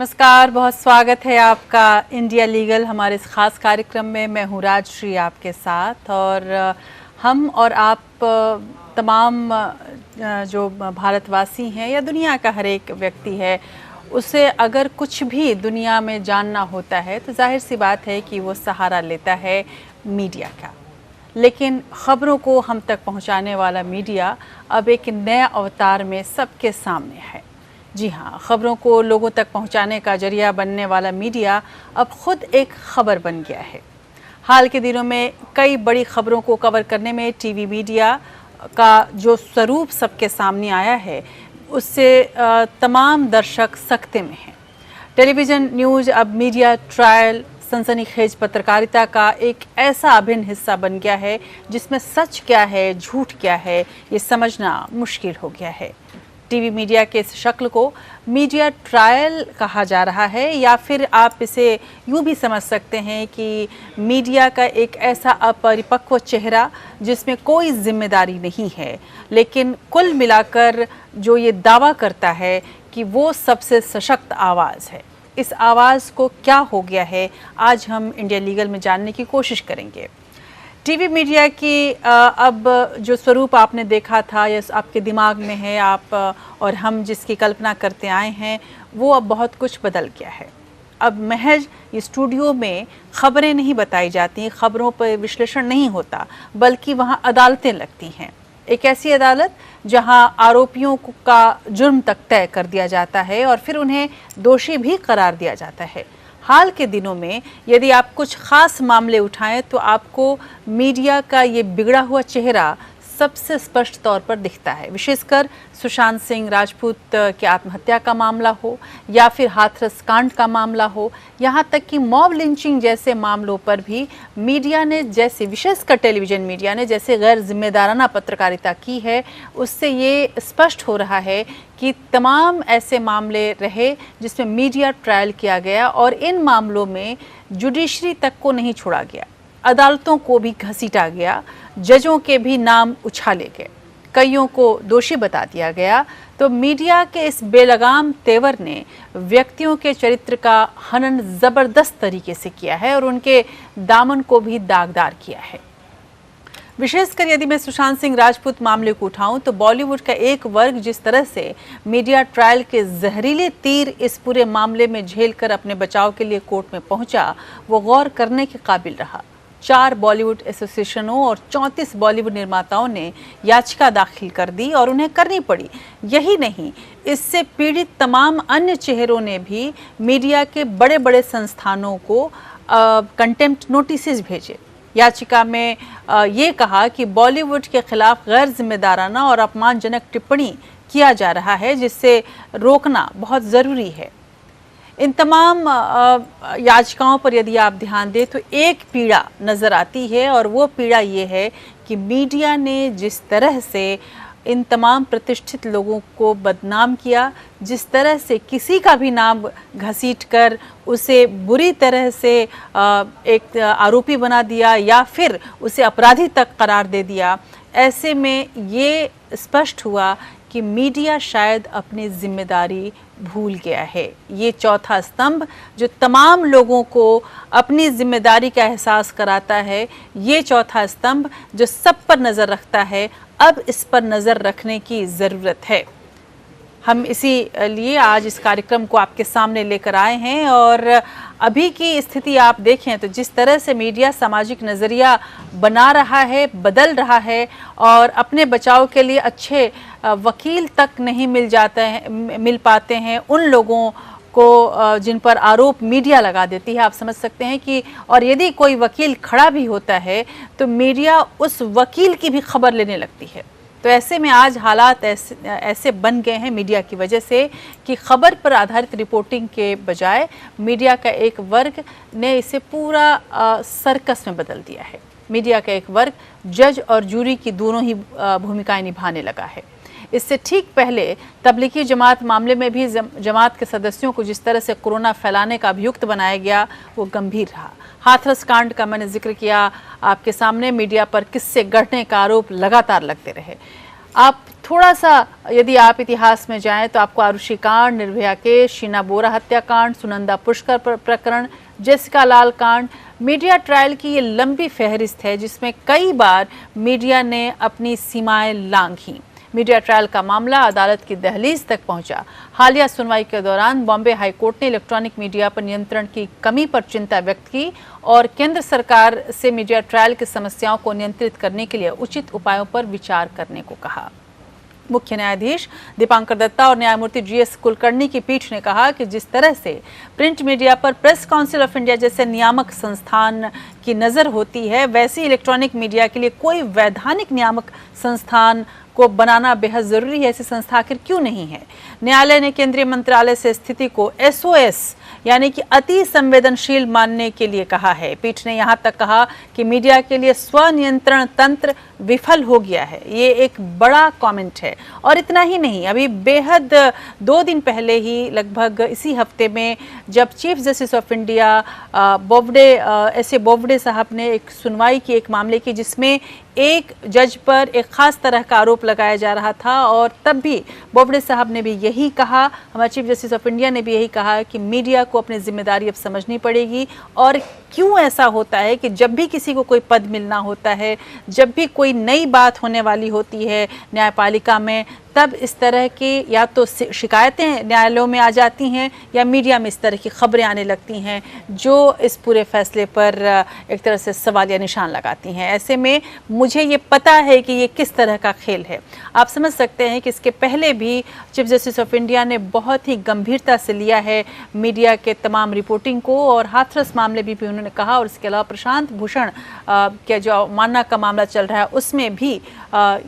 नमस्कार, बहुत स्वागत है आपका इंडिया लीगल हमारे इस खास कार्यक्रम में। मैं हूँ राजश्री आपके साथ और हम और आप तमाम जो भारतवासी हैं या दुनिया का हर एक व्यक्ति है, उसे अगर कुछ भी दुनिया में जानना होता है तो जाहिर सी बात है कि वो सहारा लेता है मीडिया का। लेकिन ख़बरों को हम तक पहुंचाने वाला मीडिया अब एक नया अवतार में सबके सामने है। जी हाँ, ख़बरों को लोगों तक पहुंचाने का जरिया बनने वाला मीडिया अब खुद एक ख़बर बन गया है। हाल के दिनों में कई बड़ी ख़बरों को कवर करने में टीवी मीडिया का जो स्वरूप सबके सामने आया है, उससे तमाम दर्शक सकते में हैं। टेलीविज़न न्यूज़ अब मीडिया ट्रायल, सनसनीखेज पत्रकारिता का एक ऐसा अभिन्न हिस्सा बन गया है जिसमें सच क्या है, झूठ क्या है, ये समझना मुश्किल हो गया है। टीवी मीडिया के इस शक्ल को मीडिया ट्रायल कहा जा रहा है, या फिर आप इसे यूँ भी समझ सकते हैं कि मीडिया का एक ऐसा अपरिपक्व चेहरा जिसमें कोई जिम्मेदारी नहीं है, लेकिन कुल मिलाकर जो ये दावा करता है कि वो सबसे सशक्त आवाज़ है। इस आवाज़ को क्या हो गया है, आज हम इंडिया लीगल में जानने की कोशिश करेंगे। टीवी मीडिया की अब जो स्वरूप आपने देखा था या आपके दिमाग में है, आप और हम जिसकी कल्पना करते आए हैं, वो अब बहुत कुछ बदल गया है। अब महज ये स्टूडियो में ख़बरें नहीं बताई जाती, ख़बरों पर विश्लेषण नहीं होता, बल्कि वहाँ अदालतें लगती हैं। एक ऐसी अदालत जहां आरोपियों का जुर्म तक तय कर दिया जाता है और फिर उन्हें दोषी भी करार दिया जाता है। हाल के दिनों में यदि आप कुछ खास मामले उठाएं तो आपको मीडिया का ये बिगड़ा हुआ चेहरा सबसे स्पष्ट तौर पर दिखता है। विशेषकर सुशांत सिंह राजपूत के आत्महत्या का मामला हो या फिर हाथरस कांड का मामला हो, यहाँ तक कि मॉब लिंचिंग जैसे मामलों पर भी मीडिया ने जैसे, विशेषकर टेलीविज़न मीडिया ने जैसे गैर जिम्मेदाराना पत्रकारिता की है, उससे ये स्पष्ट हो रहा है कि तमाम ऐसे मामले रहे जिसमें मीडिया ट्रायल किया गया और इन मामलों में जुडिशरी तक को नहीं छोड़ा गया, अदालतों को भी घसीटा गया, जजों के भी नाम उछाले गए, कईयों को दोषी बता दिया गया। तो मीडिया के इस बेलगाम तेवर ने व्यक्तियों के चरित्र का हनन ज़बरदस्त तरीके से किया है और उनके दामन को भी दागदार किया है। विशेषकर यदि मैं सुशांत सिंह राजपूत मामले को उठाऊं तो बॉलीवुड का एक वर्ग जिस तरह से मीडिया ट्रायल के जहरीले तीर इस पूरे मामले में झेलकर अपने बचाव के लिए कोर्ट में पहुंचा, वो गौर करने के काबिल रहा। 4 बॉलीवुड एसोसिएशनों और 34 बॉलीवुड निर्माताओं ने याचिका दाखिल कर दी और उन्हें करनी पड़ी। यही नहीं, इससे पीड़ित तमाम अन्य चेहरों ने भी मीडिया के बड़े बड़े संस्थानों को कंटेम्प्ट नोटिसेस भेजे। याचिका में ये कहा कि बॉलीवुड के खिलाफ गैर जिम्मेदाराना और अपमानजनक टिप्पणी किया जा रहा है, जिससे रोकना बहुत ज़रूरी है। इन तमाम याचिकाओं पर यदि आप ध्यान दें तो एक पीड़ा नज़र आती है और वो पीड़ा ये है कि मीडिया ने जिस तरह से इन तमाम प्रतिष्ठित लोगों को बदनाम किया, जिस तरह से किसी का भी नाम घसीटकर उसे बुरी तरह से एक आरोपी बना दिया या फिर उसे अपराधी तक करार दे दिया, ऐसे में ये स्पष्ट हुआ कि मीडिया शायद अपनी जिम्मेदारी भूल गया है। ये चौथा स्तंभ जो तमाम लोगों को अपनी जिम्मेदारी का एहसास कराता है, ये चौथा स्तंभ जो सब पर नज़र रखता है, अब इस पर नज़र रखने की ज़रूरत है। हम इसी लिए आज इस कार्यक्रम को आपके सामने लेकर आए हैं और अभी की स्थिति आप देखें तो जिस तरह से मीडिया सामाजिक नज़रिया बना रहा है, बदल रहा है और अपने बचाव के लिए अच्छे वकील तक नहीं मिल पाते हैं उन लोगों को जिन पर आरोप मीडिया लगा देती है। आप समझ सकते हैं कि और यदि कोई वकील खड़ा भी होता है तो मीडिया उस वकील की भी खबर लेने लगती है। तो ऐसे में आज हालात ऐसे बन गए हैं मीडिया की वजह से कि खबर पर आधारित रिपोर्टिंग के बजाय मीडिया का एक वर्ग ने इसे पूरा सर्कस में बदल दिया है। मीडिया का एक वर्ग जज और जूरी की दोनों ही भूमिकाएं निभाने लगा है। इससे ठीक पहले तबलीगी जमात मामले में भी जमात के सदस्यों को जिस तरह से कोरोना फैलाने का अभियुक्त बनाया गया, वो गंभीर रहा। हाथरस कांड का मैंने जिक्र किया आपके सामने, मीडिया पर किस्से गढ़ने का आरोप लगातार लगते रहे। आप थोड़ा सा यदि आप इतिहास में जाएं तो आपको आरुषि कांड, निर्भया केस, शीना बोरा हत्याकांड, सुनंदा पुष्कर प्रकरण, जेसिका लाल कांड, मीडिया ट्रायल की ये लंबी फहरिस्त है जिसमें कई बार मीडिया ने अपनी सीमाएं लांघी। मीडिया ट्रायल का मामला अदालत की दहलीज तक पहुंचा। हालिया सुनवाई के दौरान बॉम्बे हाई कोर्ट ने इलेक्ट्रॉनिक मीडिया पर नियंत्रण की कमी पर चिंता व्यक्त की और केंद्र सरकार से मीडिया ट्रायल की समस्याओं को नियंत्रित करने के लिए उचित उपायों पर विचार करने को कहा। मुख्य न्यायाधीश दीपांकर दत्ता और न्यायमूर्ति जीएस कुलकर्णी की पीठ ने कहा कि जिस तरह से प्रिंट मीडिया पर प्रेस काउंसिल ऑफ इंडिया जैसे नियामक संस्थान की नज़र होती है, वैसे इलेक्ट्रॉनिक मीडिया के लिए कोई वैधानिक नियामक संस्थान को बनाना बेहद ज़रूरी है। ऐसी संस्था आखिर क्यों नहीं है? न्यायालय ने केंद्रीय मंत्रालय से स्थिति को SOS यानी कि अति संवेदनशील मानने के लिए कहा है। पीठ ने यहाँ तक कहा कि मीडिया के लिए स्वनियंत्रण तंत्र विफल हो गया है। ये एक बड़ा कमेंट है। और इतना ही नहीं, अभी बेहद 2 दिन पहले ही लगभग इसी हफ्ते में जब chief justice of India Bobde साहब ने एक सुनवाई की एक मामले की जिसमें एक जज पर एक खास तरह का आरोप लगाया जा रहा था और तब भी बोबडे साहब ने भी यही कहा, हमारे चीफ जस्टिस ऑफ इंडिया ने भी यही कहा कि मीडिया को अपनी जिम्मेदारी अब समझनी पड़ेगी। और क्यों ऐसा होता है कि जब भी किसी को कोई पद मिलना होता है, जब भी कोई नई बात होने वाली होती है न्यायपालिका में, तब इस तरह की या तो शिकायतें न्यायालयों में आ जाती हैं या मीडिया में इस तरह की खबरें आने लगती हैं जो इस पूरे फैसले पर एक तरह से सवालिया निशान लगाती हैं। ऐसे में मुझे ये पता है कि ये किस तरह का खेल है। आप समझ सकते हैं कि इसके पहले भी चीफ जस्टिस ऑफ इंडिया ने बहुत ही गंभीरता से लिया है मीडिया के तमाम रिपोर्टिंग को और हाथरस मामले भी उन्होंने कहा। और इसके अलावा प्रशांत भूषण के जो मानना का मामला चल रहा है उसमें भी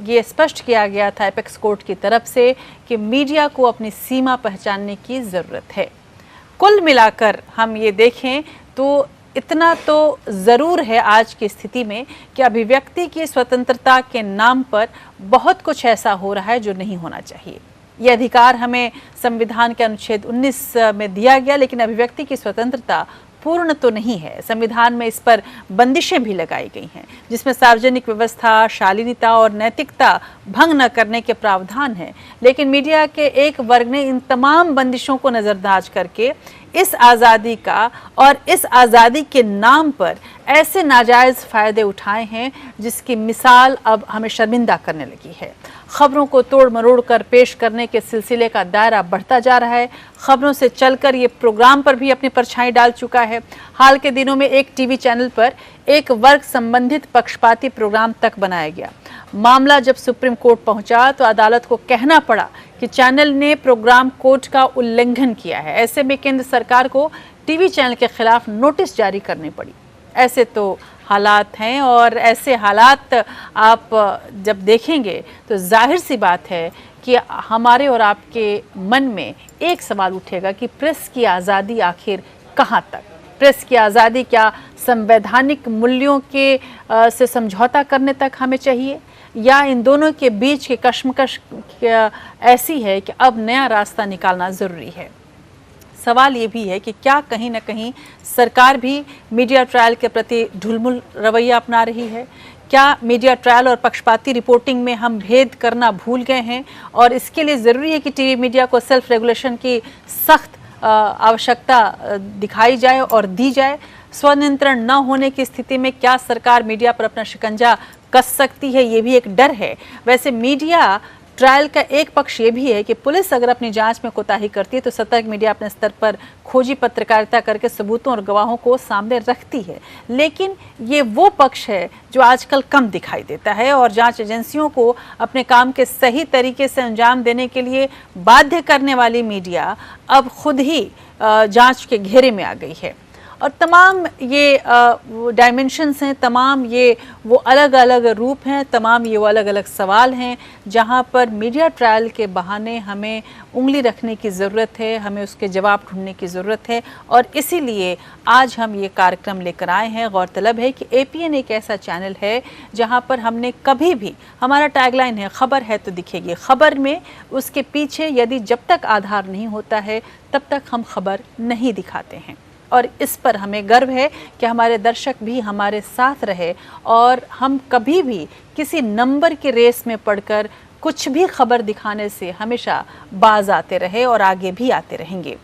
ये स्पष्ट किया गया था एपेक्स कोर्ट की तरफ से कि मीडिया को अपनी सीमा पहचानने की ज़रूरत है। कुल मिलाकर हम ये देखें तो इतना तो ज़रूर है आज की स्थिति में कि अभिव्यक्ति की स्वतंत्रता के नाम पर बहुत कुछ ऐसा हो रहा है जो नहीं होना चाहिए। ये अधिकार हमें संविधान के अनुच्छेद 19 में दिया गया, लेकिन अभिव्यक्ति की स्वतंत्रता पूर्ण तो नहीं है। संविधान में इस पर बंदिशें भी लगाई गई हैं जिसमें सार्वजनिक व्यवस्था, शालीनता और नैतिकता भंग न करने के प्रावधान हैं। लेकिन मीडिया के एक वर्ग ने इन तमाम बंदिशों को नज़रअंदाज करके इस आज़ादी का और इस आज़ादी के नाम पर ऐसे नाजायज़ फ़ायदे उठाए हैं जिसकी मिसाल अब हमें शर्मिंदा करने लगी है। खबरों को तोड़ मरोड़ कर पेश करने के सिलसिले का दायरा बढ़ता जा रहा है। खबरों से चलकर ये प्रोग्राम पर भी अपनी परछाई डाल चुका है। हाल के दिनों में एक टीवी चैनल पर एक वर्ग संबंधित पक्षपाती प्रोग्राम तक बनाया गया। मामला जब सुप्रीम कोर्ट पहुंचा तो अदालत को कहना पड़ा कि चैनल ने प्रोग्राम कोड का उल्लंघन किया है। ऐसे में केंद्र सरकार को टीवी चैनल के खिलाफ नोटिस जारी करनी पड़ी। ऐसे तो हालात हैं और ऐसे हालात आप जब देखेंगे तो जाहिर सी बात है कि हमारे और आपके मन में एक सवाल उठेगा कि प्रेस की आज़ादी आखिर कहाँ तक? प्रेस की आज़ादी क्या संवैधानिक मूल्यों के से समझौता करने तक हमें चाहिए, या इन दोनों के बीच की कश्मकश ऐसी है कि अब नया रास्ता निकालना ज़रूरी है? सवाल ये भी है कि क्या कहीं ना कहीं सरकार भी मीडिया ट्रायल के प्रति ढुलमुल रवैया अपना रही है? क्या मीडिया ट्रायल और पक्षपाती रिपोर्टिंग में हम भेद करना भूल गए हैं और इसके लिए ज़रूरी है कि टीवी मीडिया को सेल्फ रेगुलेशन की सख्त आवश्यकता दिखाई जाए और दी जाए? स्वनियंत्रण न होने की स्थिति में क्या सरकार मीडिया पर अपना शिकंजा कस सकती है? ये भी एक डर है। वैसे मीडिया ट्रायल का एक पक्ष ये भी है कि पुलिस अगर अपनी जांच में कोताही करती है तो सतर्क मीडिया अपने स्तर पर खोजी पत्रकारिता करके सबूतों और गवाहों को सामने रखती है। लेकिन ये वो पक्ष है जो आजकल कम दिखाई देता है और जांच एजेंसियों को अपने काम के सही तरीके से अंजाम देने के लिए बाध्य करने वाली मीडिया अब खुद ही जांच के घेरे में आ गई है। और तमाम ये डायमेंशंस हैं, तमाम ये वो अलग अलग रूप हैं, तमाम ये वो अलग अलग सवाल हैं जहां पर मीडिया ट्रायल के बहाने हमें उंगली रखने की ज़रूरत है, हमें उसके जवाब ढूंढने की ज़रूरत है। और इसीलिए आज हम ये कार्यक्रम लेकर आए हैं। गौरतलब है कि APN एक ऐसा चैनल है जहां पर हमने कभी भी, हमारा टैगलाइन है खबर है तो दिखेगी। खबर में उसके पीछे यदि जब तक आधार नहीं होता है तब तक हम खबर नहीं दिखाते हैं। और इस पर हमें गर्व है कि हमारे दर्शक भी हमारे साथ रहे और हम कभी भी किसी नंबर के रेस में पड़कर कुछ भी खबर दिखाने से हमेशा बाज आते रहे और आगे भी आते रहेंगे।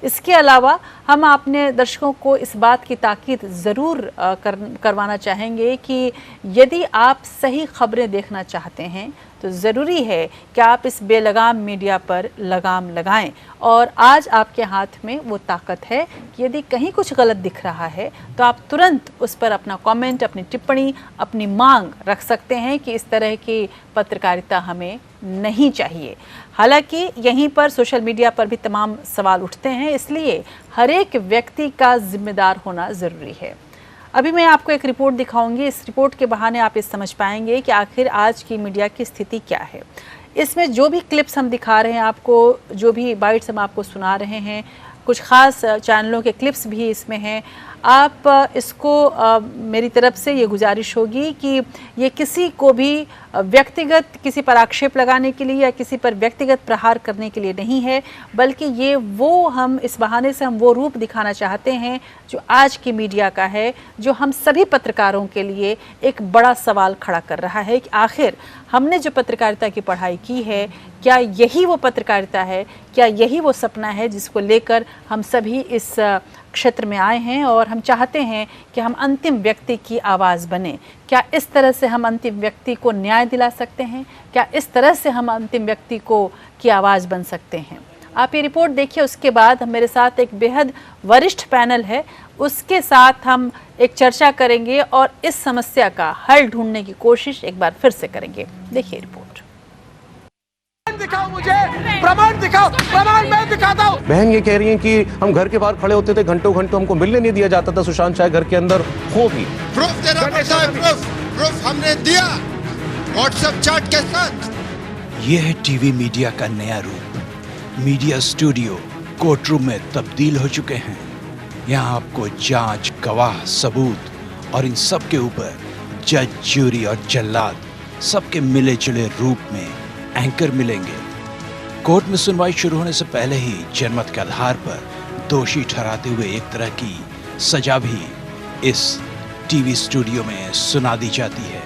इसके अलावा हम अपने दर्शकों को इस बात की ताकीद ज़रूर करवाना चाहेंगे कि यदि आप सही खबरें देखना चाहते हैं तो ज़रूरी है कि आप इस बेलगाम मीडिया पर लगाम लगाएं। और आज आपके हाथ में वो ताकत है कि यदि कहीं कुछ गलत दिख रहा है तो आप तुरंत उस पर अपना कमेंट, अपनी टिप्पणी, अपनी मांग रख सकते हैं कि इस तरह की पत्रकारिता हमें नहीं चाहिए। हालांकि यहीं पर सोशल मीडिया पर भी तमाम सवाल उठते हैं, इसलिए हर एक व्यक्ति का जिम्मेदार होना ज़रूरी है। अभी मैं आपको एक रिपोर्ट दिखाऊंगी। इस रिपोर्ट के बहाने आप ये समझ पाएंगे कि आखिर आज की मीडिया की स्थिति क्या है। इसमें जो भी क्लिप्स हम दिखा रहे हैं आपको, जो भी बाइट्स हम आपको सुना रहे हैं, कुछ ख़ास चैनलों के क्लिप्स भी इसमें हैं। आप इसको मेरी तरफ से ये गुजारिश होगी कि ये किसी को भी व्यक्तिगत किसी पर आक्षेप लगाने के लिए या किसी पर व्यक्तिगत प्रहार करने के लिए नहीं है, बल्कि ये वो हम इस बहाने से हम वो रूप दिखाना चाहते हैं जो आज की मीडिया का है, जो हम सभी पत्रकारों के लिए एक बड़ा सवाल खड़ा कर रहा है कि आखिर हमने जो पत्रकारिता की पढ़ाई की है, क्या यही वो पत्रकारिता है, क्या यही वो सपना है जिसको लेकर हम सभी इस क्षेत्र में आए हैं और हम चाहते हैं कि हम अंतिम व्यक्ति की आवाज़ बने। क्या इस तरह से हम अंतिम व्यक्ति को न्याय दिला सकते हैं? क्या इस तरह से हम अंतिम व्यक्ति को की आवाज़ बन सकते हैं? आप ये रिपोर्ट देखिए, उसके बाद मेरे साथ एक बेहद वरिष्ठ पैनल है, उसके साथ हम एक चर्चा करेंगे और इस समस्या का हल ढूंढने की कोशिश एक बार फिर से करेंगे। देखिए रिपोर्ट। दिखाओ, मुझे प्रमाण दिखाओ, प्रमाण मैं दिखाता हूं। बहन ये कह रही हैं कि हम घर के बाहर खड़े होते थे, घंटों घंटों हमको मिलने नहीं दिया जाता था, सुशांत चाहे घर के अंदर हो भी। प्रूफ देना पड़ता है, प्रूफ हमने दिया व्हाट्सएप चैट के साथ। यह है टीवी मीडिया का नया रूप। मीडिया स्टूडियो कोर्टरूम में तब्दील हो चुके हैं। यहाँ आपको जांच, गवाह, सबूत और इन सब के ऊपर जज, ज्यूरी और जल्लाद सबके मिले जुले रूप में एंकर मिलेंगे। कोर्ट में सुनवाई शुरू होने से पहले ही जनमत के आधार पर दोषी ठहराते हुए एक तरह की सजा भी इस टीवी स्टूडियो में सुना दी जाती है।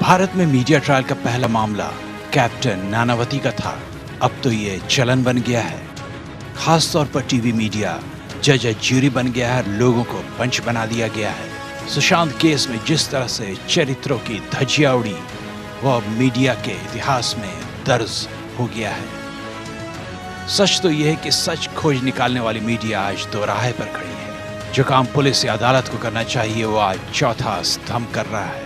भारत में मीडिया ट्रायल का पहला मामला कैप्टन नानावती का था, अब तो ये चलन बन गया है। खास तौर पर टीवी मीडिया जज ज्यूरी बन गया है, लोगों को पंच बना दिया गया है। सुशांत केस में जिस तरह से चरित्रों की धज्जियां उड़ी, वह मीडिया के इतिहास में दर्ज हो गया है। सच तो यह है कि सच खोज निकालने वाली मीडिया आज दोराहे पर खड़ी है। जो काम पुलिस या अदालत को करना चाहिए वो आज चौथा स्तंभ कर रहा है।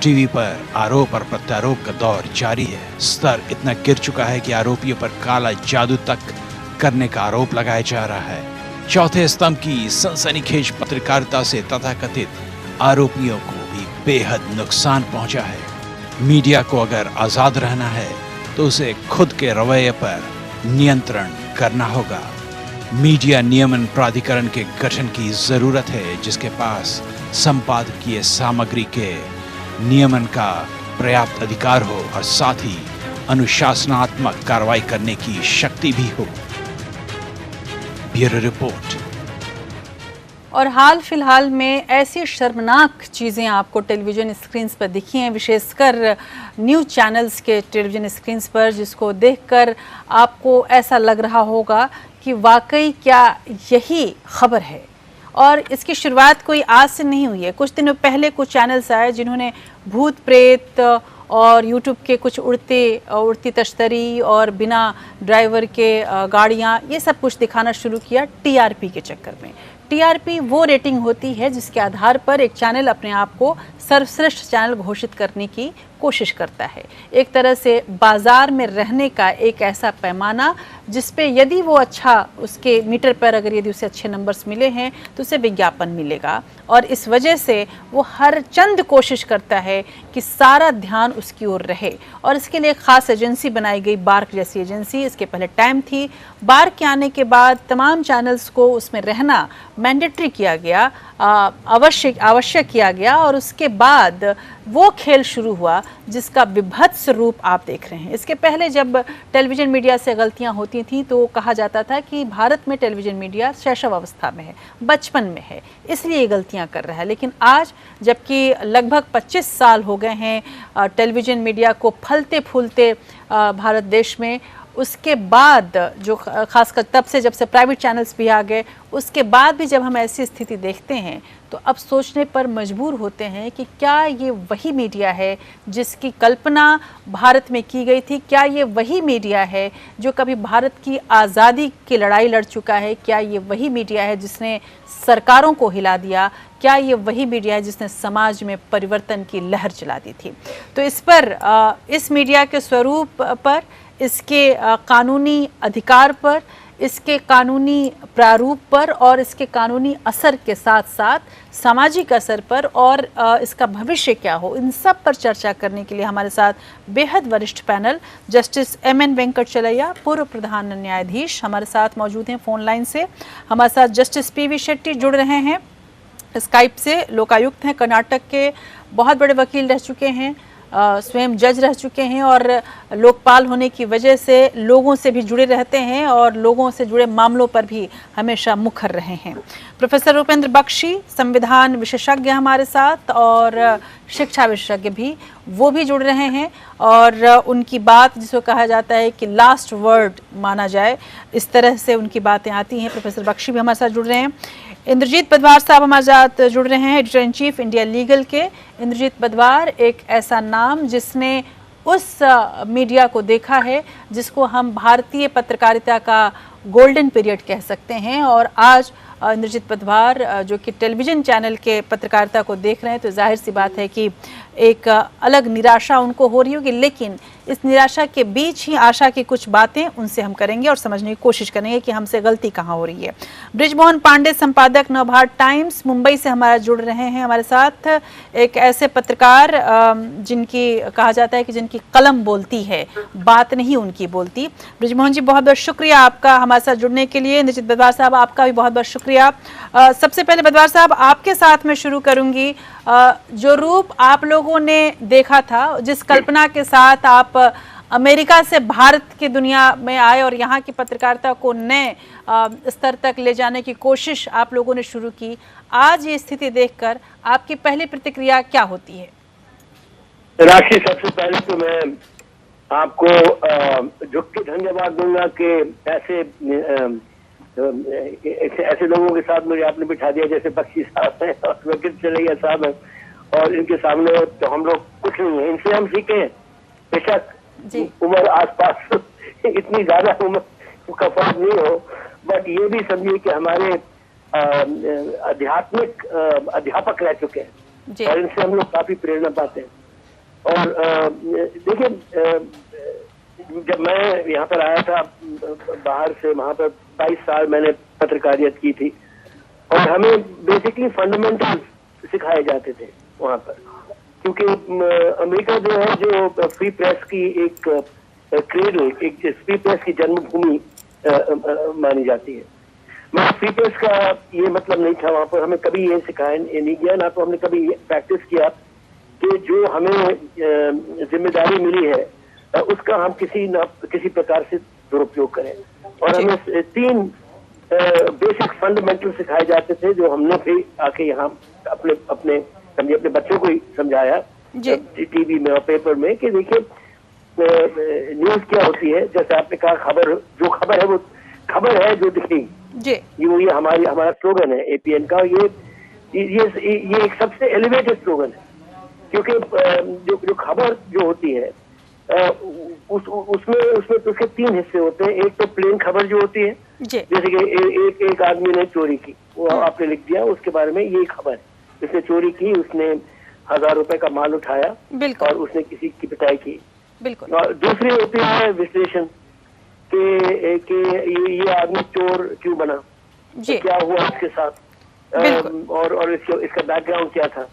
टीवी पर आरोप और प्रत्यारोप का दौर जारी है। स्तर इतना गिर चुका है कि आरोपियों पर काला जादू तक करने का आरोप लगाया जा रहा है। चौथे स्तंभ की सनसनीखेज पत्रकारिता से तथाकथित आरोपियों को भी बेहद नुकसान पहुंचा है। मीडिया को अगर आजाद रहना है तो उसे खुद के रवैये पर नियंत्रण करना होगा। मीडिया नियमन प्राधिकरण के गठन की जरूरत है, जिसके पास संपादकीय सामग्री के नियमन का पर्याप्त अधिकार हो और साथ ही अनुशासनात्मक कार्रवाई करने की शक्ति भी हो। Bureau report. और हाल फिलहाल में ऐसी शर्मनाक चीज़ें आपको टेलीविज़न स्क्रीन्स पर दिखी हैं, विशेषकर न्यूज़ चैनल्स के टेलीविज़न स्क्रीन्स पर, जिसको देखकर आपको ऐसा लग रहा होगा कि वाकई क्या यही खबर है। और इसकी शुरुआत कोई आज से नहीं हुई है। कुछ दिनों पहले कुछ चैनल्स आए जिन्होंने भूत प्रेत और यूट्यूब के कुछ उड़ती तश्तरी और बिना ड्राइवर के गाड़ियाँ, ये सब कुछ दिखाना शुरू किया टीआरपी के चक्कर में। टीआरपी वो रेटिंग होती है जिसके आधार पर एक चैनल अपने आप को सर्वश्रेष्ठ चैनल घोषित करने की कोशिश करता है। एक तरह से बाजार में रहने का एक ऐसा पैमाना जिस पे यदि वो अच्छा, उसके मीटर पर अगर यदि उसे अच्छे नंबर्स मिले हैं तो उसे विज्ञापन मिलेगा। और इस वजह से वो हर चंद कोशिश करता है कि सारा ध्यान उसकी ओर रहे। और इसके लिए ख़ास एजेंसी बनाई गई, बार्क जैसी एजेंसी। इसके पहले टाइम थी। बार्क के आने के बाद तमाम चैनल्स को उसमें रहना मैंडेटरी किया गया, आवश्यक किया गया। और उसके बाद वो खेल शुरू हुआ जिसका विभत्स रूप आप देख रहे हैं। इसके पहले जब टेलीविज़न मीडिया से गलतियां होती थी तो कहा जाता था कि भारत में टेलीविज़न मीडिया शैशव अवस्था में है, बचपन में है, इसलिए ये गलतियां कर रहा है। लेकिन आज जबकि लगभग 25 साल हो गए हैं टेलीविज़न मीडिया को फलते फूलते भारत देश में, उसके बाद जो खासकर तब से जब से प्राइवेट चैनल्स भी आ गए, उसके बाद भी जब हम ऐसी स्थिति देखते हैं तो अब सोचने पर मजबूर होते हैं कि क्या ये वही मीडिया है जिसकी कल्पना भारत में की गई थी? क्या ये वही मीडिया है जो कभी भारत की आज़ादी की लड़ाई लड़ चुका है? क्या ये वही मीडिया है जिसने सरकारों को हिला दिया? क्या ये वही मीडिया है जिसने समाज में परिवर्तन की लहर चला दी थी? तो इस पर, इस मीडिया के स्वरूप पर, इसके कानूनी अधिकार पर, इसके कानूनी प्रारूप पर और इसके कानूनी असर के साथ साथ सामाजिक असर पर और इसका भविष्य क्या हो, इन सब पर चर्चा करने के लिए हमारे साथ बेहद वरिष्ठ पैनल जस्टिस एम.एन. वेंकटचलैया, पूर्व प्रधान न्यायाधीश, हमारे साथ मौजूद हैं फोन लाइन से। हमारे साथ जस्टिस पी.वी. शेट्टी जुड़ रहे हैं स्काइप से, लोकायुक्त हैं, कर्नाटक के बहुत बड़े वकील रह चुके हैं, स्वयं जज रह चुके हैं और लोकपाल होने की वजह से लोगों से भी जुड़े रहते हैं और लोगों से जुड़े मामलों पर भी हमेशा मुखर रहे हैं। प्रोफेसर रूपेंद्र बख्शी, संविधान विशेषज्ञ हमारे साथ और शिक्षा विशेषज्ञ भी, वो भी जुड़ रहे हैं और उनकी बात जिसको कहा जाता है कि लास्ट वर्ड माना जाए, इस तरह से उनकी बातें आती हैं। प्रोफेसर बख्शी भी हमारे साथ जुड़ रहे हैं। इंद्रजीत बदवार साहब हमारे साथ जुड़ रहे हैं, editor in chief India legal के। इंद्रजीत बदवार एक ऐसा नाम जिसने उस मीडिया को देखा है जिसको हम भारतीय पत्रकारिता का गोल्डन पीरियड कह सकते हैं, और आज इंद्रजीत बदवार जो कि टेलीविज़न चैनल के पत्रकारिता को देख रहे हैं, तो जाहिर सी बात है कि एक अलग निराशा उनको हो रही होगी, लेकिन इस निराशा के बीच ही आशा की कुछ बातें उनसे हम करेंगे और समझने की कोशिश करेंगे कि हमसे गलती कहाँ हो रही है। बृजमोहन पांडे, संपादक नवभारत टाइम्स, मुंबई से हमारा जुड़ रहे हैं हमारे साथ, एक ऐसे पत्रकार जिनकी कहा जाता है कि जिनकी कलम बोलती है, बात नहीं उनकी बोलती। बृजमोहन जी, बहुत बहुत शुक्रिया आपका हमारे साथ जुड़ने के लिए। इंद्रजीत बदवार साहब, आपका भी बहुत बहुत शुक्रिया। सबसे पहले बदवार साहब, आपके साथ में शुरू करूंगी। जो रूप आप लोगों ने देखा था, जिस कल्पना के साथ आप अमेरिका से भारत की दुनिया में आए और यहाँ की पत्रकारिता को नए स्तर तक ले जाने की कोशिश आप लोगों ने शुरू की, आज ये स्थिति देखकर आपकी पहली प्रतिक्रिया क्या होती है? राशि, सबसे पहले तो मैं आपको झुक के धन्यवाद दूंगा कि ऐसे लोगों के साथ मुझे आपने बिठा दिया जैसे बख्शी साहब हैं और वेंकटचलैया साहब हैं, और इनके सामने तो हम लोग कुछ नहीं है, इनसे हम सीखे। बेशक उम्र आसपास इतनी ज्यादा उम्र का फर्क नहीं हो, बट ये भी समझिए कि हमारे आध्यात्मिक अध्यापक रह चुके हैं और इनसे हम लोग काफी प्रेरणा पाते हैं। और देखिए, जब मैं यहाँ पर आया था बाहर से, वहाँ पर 22 साल मैंने पत्रकारिता की थी और हमें बेसिकली फंडामेंटल सिखाए जाते थे वहाँ पर, क्योंकि अमेरिका जो है, जो फ्री प्रेस की एक क्रेडल, एक फ्री प्रेस की जन्मभूमि मानी जाती है। मैं फ्री प्रेस का ये मतलब नहीं था, वहाँ पर हमें कभी ये सिखाया नहीं गया, ना तो हमने कभी प्रैक्टिस किया कि जो हमें जिम्मेदारी मिली है उसका हम किसी प्रकार से दुरुपयोग करें। और हमें 3 बेसिक फंडामेंटल सिखाए जाते थे जो हमने फिर आके यहाँ अपने बच्चों को ही समझाया टीवी में और पेपर में कि देखिए न्यूज क्या होती है। जैसे आपने कहा, जो खबर है वो खबर है जो दिखेगी, ये हमारा स्लोगन है एपीएन का। ये एक सबसे एलिवेटेड स्लोगन है, क्योंकि जो खबर जो होती है उसमें तो उसके 3 हिस्से होते हैं। एक तो प्लेन खबर जो होती है, जैसे कि एक आदमी ने चोरी की, वो आपने लिख दिया उसके बारे में, ये खबर है, उसने चोरी की, उसने 1000 रुपए का माल उठाया और उसने किसी की पिटाई की। और दूसरी होती है विश्लेषण कि ये आदमी चोर क्यों बना, तो क्या हुआ उसके साथ और इसका बैकग्राउंड क्या था।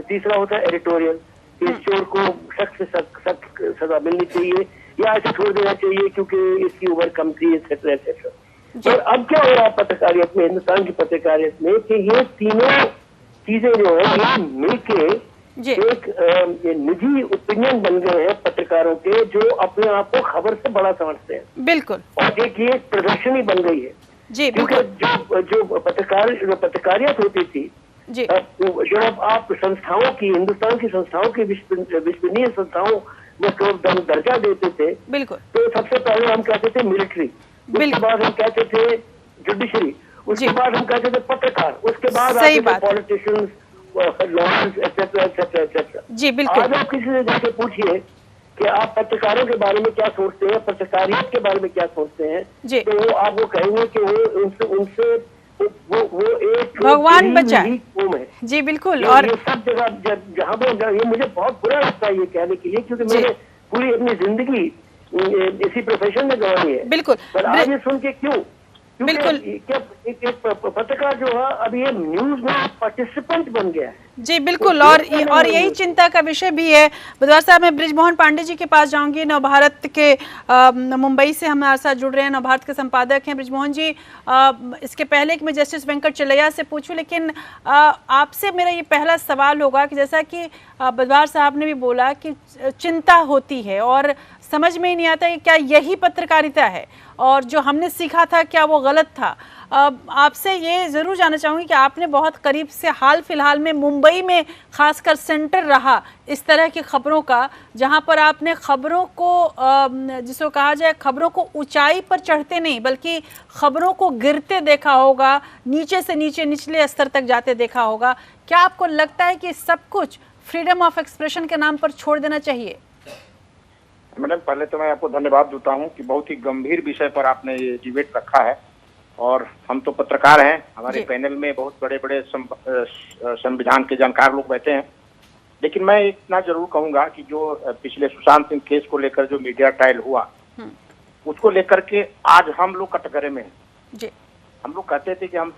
तीसरा होता है एडिटोरियल, इस चोर को सख्त से सख्त सजा मिलनी चाहिए या ऐसे छोड़ देना चाहिए क्योंकि इसकी उम्र कम थी, एक्सेट्रा एक्सेट्रा। और अब क्या हो रहा है पत्रकारिता में, हिंदुस्तान की पत्रकारिता में, कि ये तीनों चीजें जो है ये मिलके जी एक ये निजी ओपिनियन बन गए हैं पत्रकारों के, जो अपने आप को खबर से बड़ा समझते हैं। बिल्कुल। और एक ये प्रदर्शनी बन गई है जी क्योंकि जो पत्रकारियत होती थी, जी जब आप संस्थाओं की, हिंदुस्तान की संस्थाओं की विश्वसनीय संस्थाओं में दर्जा देते थे, बिल्कुल तो सबसे पहले हम कहते थे मिलिट्री, उसके बाद हम कहते थे जुडिशरी, उसके बाद हम कहते थे पत्रकार, उसके बाद सही आते थे बात। Politicians, lawyers, etcetera etcetera etcetera. जी बिल्कुल। आज आप किसी से जाके पूछिए कि आप पत्रकारों के बारे में क्या सोचते हैं, पत्रकारियत के बारे में क्या सोचते हैं, जी। तो वो आपको कहेंगे कि वो उनसे वो एक भगवान बचाए। कौम है। जी बिल्कुल। ये और सब जगह जहाँ पे ये मुझे बहुत बुरा लगता है ये कहने के लिए, क्योंकि जी। मैंने पूरी अपनी जिंदगी इसी प्रोफेशन में गंवाई है। बिल्कुल। पर आज ये सुन के क्यों? बिल्कुल। क्या एक पत्रकार जो है अब ये न्यूज में पार्टिसिपेंट बन गया है। जी बिल्कुल। और यही चिंता का विषय भी है। बुधवार साहब, मैं बृजमोहन पांडे जी के पास जाऊंगी। नवभारत के मुंबई से हमारे साथ जुड़ रहे हैं, नवभारत के संपादक हैं बृजमोहन जी। इसके पहले कि मैं जस्टिस वेंकट चलैया से पूछूं, लेकिन आपसे मेरा ये पहला सवाल होगा कि जैसा कि बुधवार साहब ने भी बोला कि चिंता होती है और समझ में ही नहीं आता कि क्या यही पत्रकारिता है और जो हमने सीखा था क्या वो गलत था। आपसे ये ज़रूर जानना चाहूँगी कि आपने बहुत करीब से हाल फिलहाल में मुंबई में खासकर सेंटर रहा इस तरह की खबरों का, जहाँ पर आपने खबरों को जिसको कहा जाए खबरों को ऊंचाई पर चढ़ते नहीं बल्कि खबरों को गिरते देखा होगा, नीचे से नीचे निचले स्तर तक जाते देखा होगा। क्या आपको लगता है कि सब कुछ फ्रीडम ऑफ एक्सप्रेशन के नाम पर छोड़ देना चाहिए? मैडम, पहले तो मैं आपको धन्यवाद देता हूं कि बहुत ही गंभीर विषय पर आपने ये डिबेट रखा है और हम तो पत्रकार हैं, हमारे पैनल में बहुत बड़े बड़े संविधान के जानकार लोग बैठे हैं। लेकिन मैं इतना जरूर कहूंगा कि जो पिछले सुशांत सिंह केस को लेकर जो मीडिया ट्रायल हुआ उसको लेकर के आज हम लोग कटघरे में हैं। हम लोग कहते थे कि हम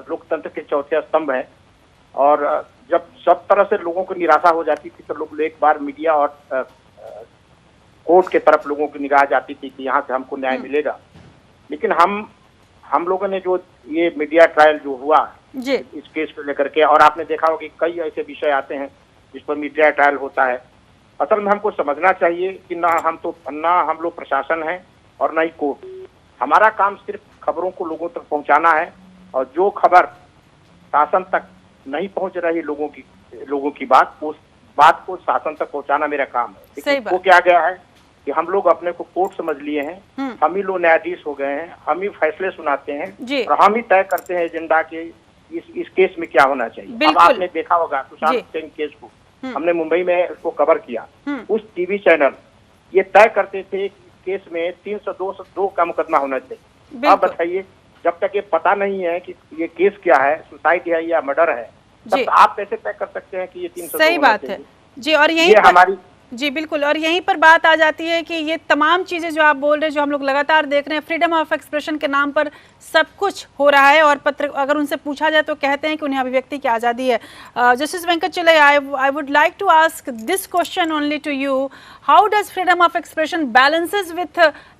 लोकतंत्र के चौथे स्तंभ हैं और जब सब तरह से लोगों को निराशा हो जाती थी तो लोग एक बार मीडिया और कोर्ट के तरफ लोगों की निगाह जाती थी कि यहाँ से हमको न्याय मिलेगा। लेकिन हम लोगों ने जो ये मीडिया ट्रायल जो हुआ इस केस को लेकर के, और आपने देखा होगा कि कई ऐसे विषय आते हैं जिस पर मीडिया ट्रायल होता है। असल में हमको समझना चाहिए कि ना हम लोग प्रशासन हैं और ना ही कोर्ट। हमारा काम सिर्फ खबरों को लोगों तक पहुंचाना है और जो खबर शासन तक नहीं पहुंच रही लोगों की बात, उस बात को शासन तक पहुंचाना मेरा काम है। लेकिन वो क्या गया है कि हम लोग अपने को कोर्ट समझ लिए हैं, हम ही लोग न्यायाधीश हो गए हैं, हम ही फैसले सुनाते हैं और हम ही तय करते हैं एजेंडा के इस केस में क्या होना चाहिए। अब आपने देखा होगा सुशांत सिंह केस को हमने मुंबई में उसको कवर किया, उस टीवी चैनल ये तय करते थे केस में 302 का मुकदमा होना चाहिए। आप बताइए, जब तक ये पता नहीं है कि ये केस क्या है, सुसाइड है या मर्डर है, तब आप कैसे तय कर सकते हैं कि ये 302? सही बात है जी। और यही हमारी जी बिल्कुल। और यहीं पर बात आ जाती है कि ये तमाम चीज़ें जो आप बोल रहे हैं, जो हम लोग लगातार देख रहे हैं, फ्रीडम ऑफ एक्सप्रेशन के नाम पर सब कुछ हो रहा है और अगर उनसे पूछा जाए तो कहते हैं कि उन्हें अभिव्यक्ति की आज़ादी है। Justice Venkatachaliah, I would like to ask this question only to you, how does freedom of expression balances with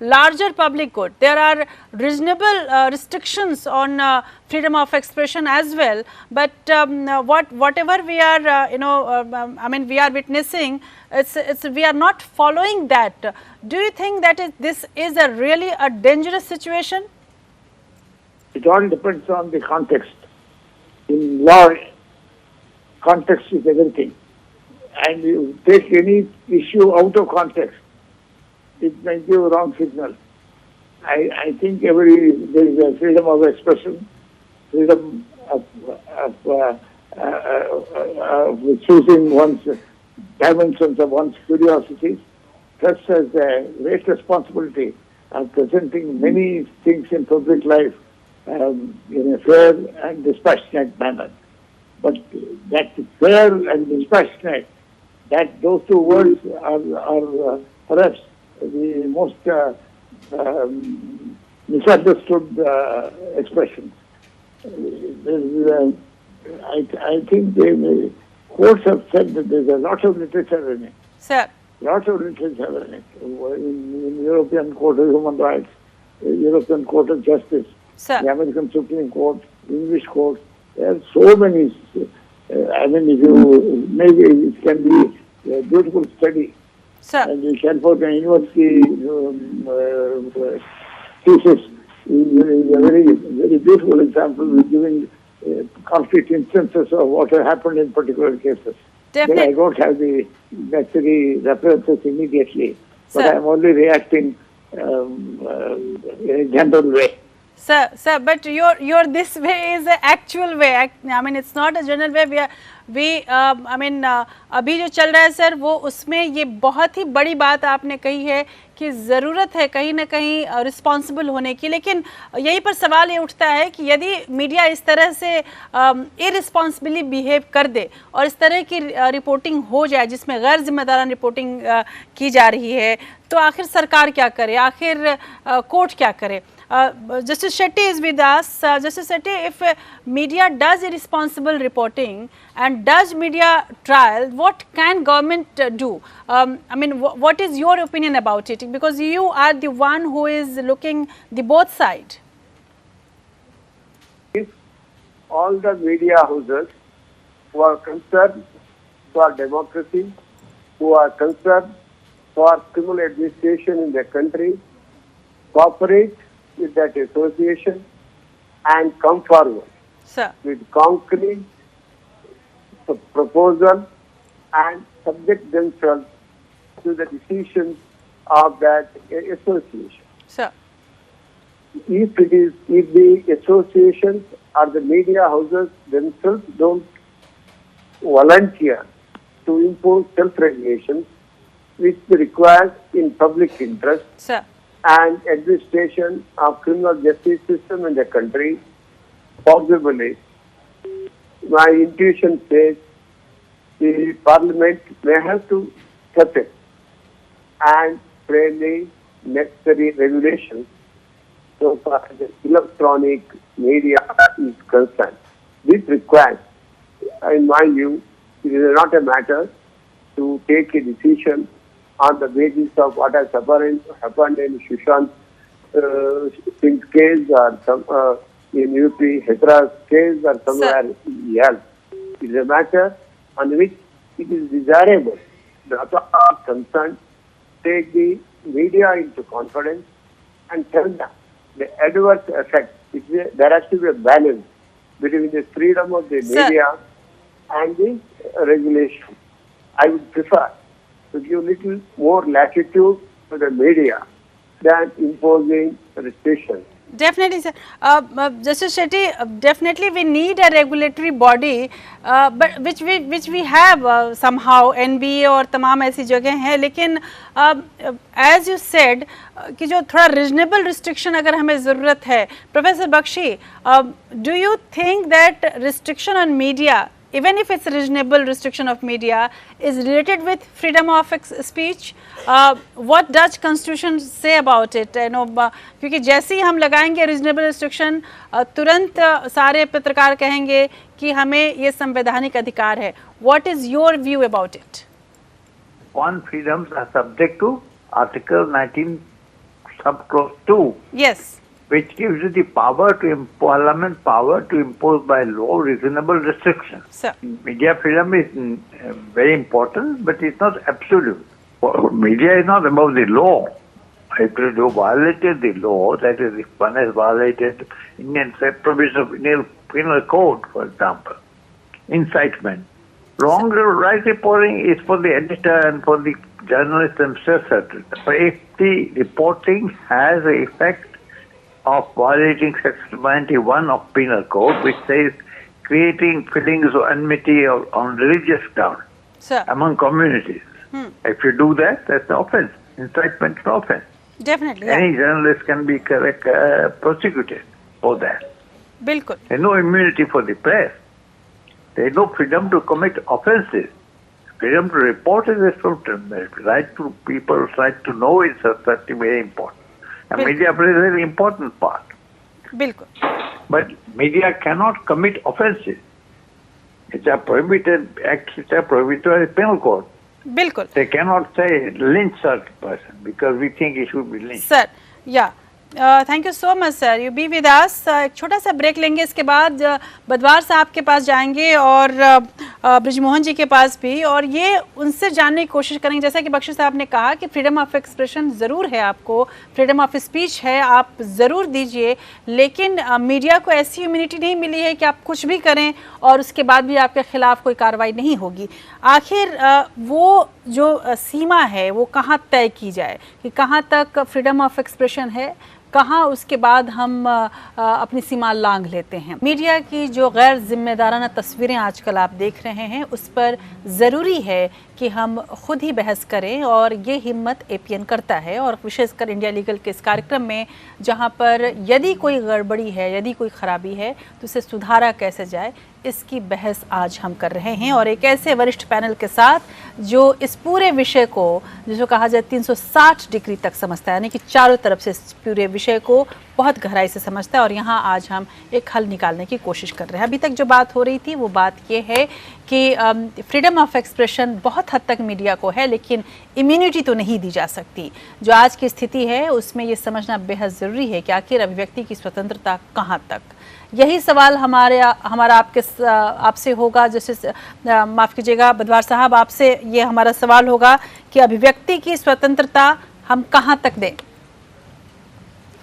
larger public good? There are reasonable restrictions on freedom of expression as well, but whatever we are we are witnessing, we are not following that. Do you think that this is really a dangerous situation? It all depends on the context. In law, context is everything. And you take any issue out of context, it may give a wrong signal. I think there is a freedom of expression, freedom of choosing one's dimensions of one's curiosity, plus as a great responsibility of presenting many things in public life in a fair and dispassionate manner. But that fair and dispassionate, that those two words are perhaps the most misunderstood expressions. I think the courts have said that there's a lot of literature in it. Sir. Lot of literature in it. In European Court of Human Rights, European Court of Justice, Sir. the American Supreme Court, English courts, there are so many I mean, if you maybe it can be a beautiful study. Sir. And the California University thesis is a very, very beautiful example of giving concrete instances of what has happened in particular cases. Definitely. Then I don't have the necessary references immediately, but Sir. I'm only reacting in a general way. Sir, but your this way is an actual way. I mean, it's not a general way. I mean, अभी जो चल रहा है sir, वो उसमें ये बहुत ही बड़ी बात आपने कही है कि ज़रूरत है कहीं ना कहीं रिस्पॉन्सिबल होने की, लेकिन यहीं पर सवाल ये उठता है कि यदि मीडिया इस तरह से इररिस्पॉन्सिबली बिहेव कर दे और इस तरह की रिपोर्टिंग हो जाए जिसमें गैर जिम्मेदाराना रिपोर्टिंग की जा रही है, तो आखिर सरकार क्या करे, आखिर कोर्ट क्या करे? Justice Shetty is with us. Justice Shetty, if media does irresponsible reporting and does media trial, what can government do? I mean, what is your opinion about it? Because you are the one who is looking the both side. All the media houses who are concerned for democracy, who are concerned for criminal administration in the country, cooperate with that association and come forward Sir. with concrete proposal and subject themselves to the decisions of that association. Sir. If the associations or the media houses themselves don't volunteer to impose self-regulations which requires in public interest, Sir. and administration of criminal justice system in the country, possibly, my intuition says the parliament may have to step in and frame the necessary regulations so far as the electronic media is concerned. This requires, in my view, it is not a matter to take a decision on the basis of what has happened in Sushant Singh's case or some in UP Hetra's case or somewhere else. It is a matter on which it is desirable the authorities concerned take the media into confidence and tell them the adverse effects. There has to be a balance between the freedom of the media and the regulation. I would prefer to give little more latitude to the media than imposing restrictions. Definitely, sir. Justice Shetty, definitely we need a regulatory body, but which we have somehow NBA और तमाम ऐसी जगह हैं, लेकिन as you said कि जो थोड़ा reasonable restriction अगर हमें ज़रूरत है, Professor Bakshi, do you think that restriction on media, even if it's a reasonable restriction of media, is related with freedom of speech? What does Constitution say about it? You know, क्योंकि जैसे ही हम लगाएंगे reasonable restriction, तुरंत सारे पत्रकार कहेंगे कि हमें ये संवैधानिक अधिकार है. What is your view about it? One freedoms are subject to Article 19, subclause 2. Yes. Which gives you the power to Parliament power to impose by law reasonable restrictions. Sir. Media freedom is very important, but it's not absolute. Media is not above the law. If you violated the law, that is, if one has violated Indian provision of Indian Penal Code, for example, incitement. Wrong or right reporting is for the editor and for the journalists themselves. But if the reporting has the effect of violating Section 91 of Penal Code, which says creating feelings of enmity on religious grounds among communities. If you do that, that's an offense. Incitement is an offense. Definitely. Any journalist can be prosecuted for that. Bilkul. There's no immunity for the press. There is no freedom to commit offenses. Freedom to report is a right to people's right to know is certainly very important. And media plays a very important part. Bilkul. But media cannot commit offenses. It's a prohibited act, it's a prohibited by the penal code. Bilkul. They cannot say lynch such person because we think he should be lynched. Sir, yeah. Thank you so much sir, you be with us. एक छोटा सा break लेंगे, इसके बाद बदवार साहब के पास जाएंगे और ब्रिजमोहन जी के पास भी, और ये उनसे जानने की कोशिश करेंगे। जैसा कि बख्शी साहब ने कहा कि फ्रीडम ऑफ एक्सप्रेशन ज़रूर है, आपको फ्रीडम ऑफ स्पीच है, आप ज़रूर दीजिए, लेकिन मीडिया को ऐसी इम्यूनिटी नहीं मिली है कि आप कुछ भी करें और उसके बाद भी आपके खिलाफ कोई कार्रवाई नहीं होगी। आखिर वो जो सीमा है वो कहाँ तय की जाए कि कहाँ तक फ्रीडम ऑफ एक्सप्रेशन है, कहाँ उसके बाद हम अपनी सीमा लांघ लेते हैं। मीडिया की जो गैर जिम्मेदाराना तस्वीरें आजकल आप देख रहे हैं, उस पर ज़रूरी है कि हम खुद ही बहस करें, और ये हिम्मत एपीएन करता है, और विशेषकर इंडिया लीगल के इस कार्यक्रम में, जहाँ पर यदि कोई गड़बड़ी है, यदि कोई ख़राबी है तो उसे सुधारा कैसे जाए, इसकी बहस आज हम कर रहे हैं। और एक ऐसे वरिष्ठ पैनल के साथ जो इस पूरे विषय को, जिसको कहा जाए 360 डिग्री तक समझता है, यानी कि चारों तरफ से इस पूरे विषय को बहुत गहराई से समझता है, और यहाँ आज हम एक हल निकालने की कोशिश कर रहे हैं। अभी तक जो बात हो रही थी वो बात ये है कि फ्रीडम ऑफ एक्सप्रेशन बहुत हद तक मीडिया को है, लेकिन इम्यूनिटी तो नहीं दी जा सकती। जो आज की स्थिति है उसमें ये समझना बेहद ज़रूरी है कि आखिर अभिव्यक्ति की स्वतंत्रता कहाँ तक। यही सवाल हमारा आपसे होगा, जैसे माफ़ कीजिएगा बदवार साहब, आपसे ये हमारा सवाल होगा कि अभिव्यक्ति की स्वतंत्रता हम कहाँ तक दें।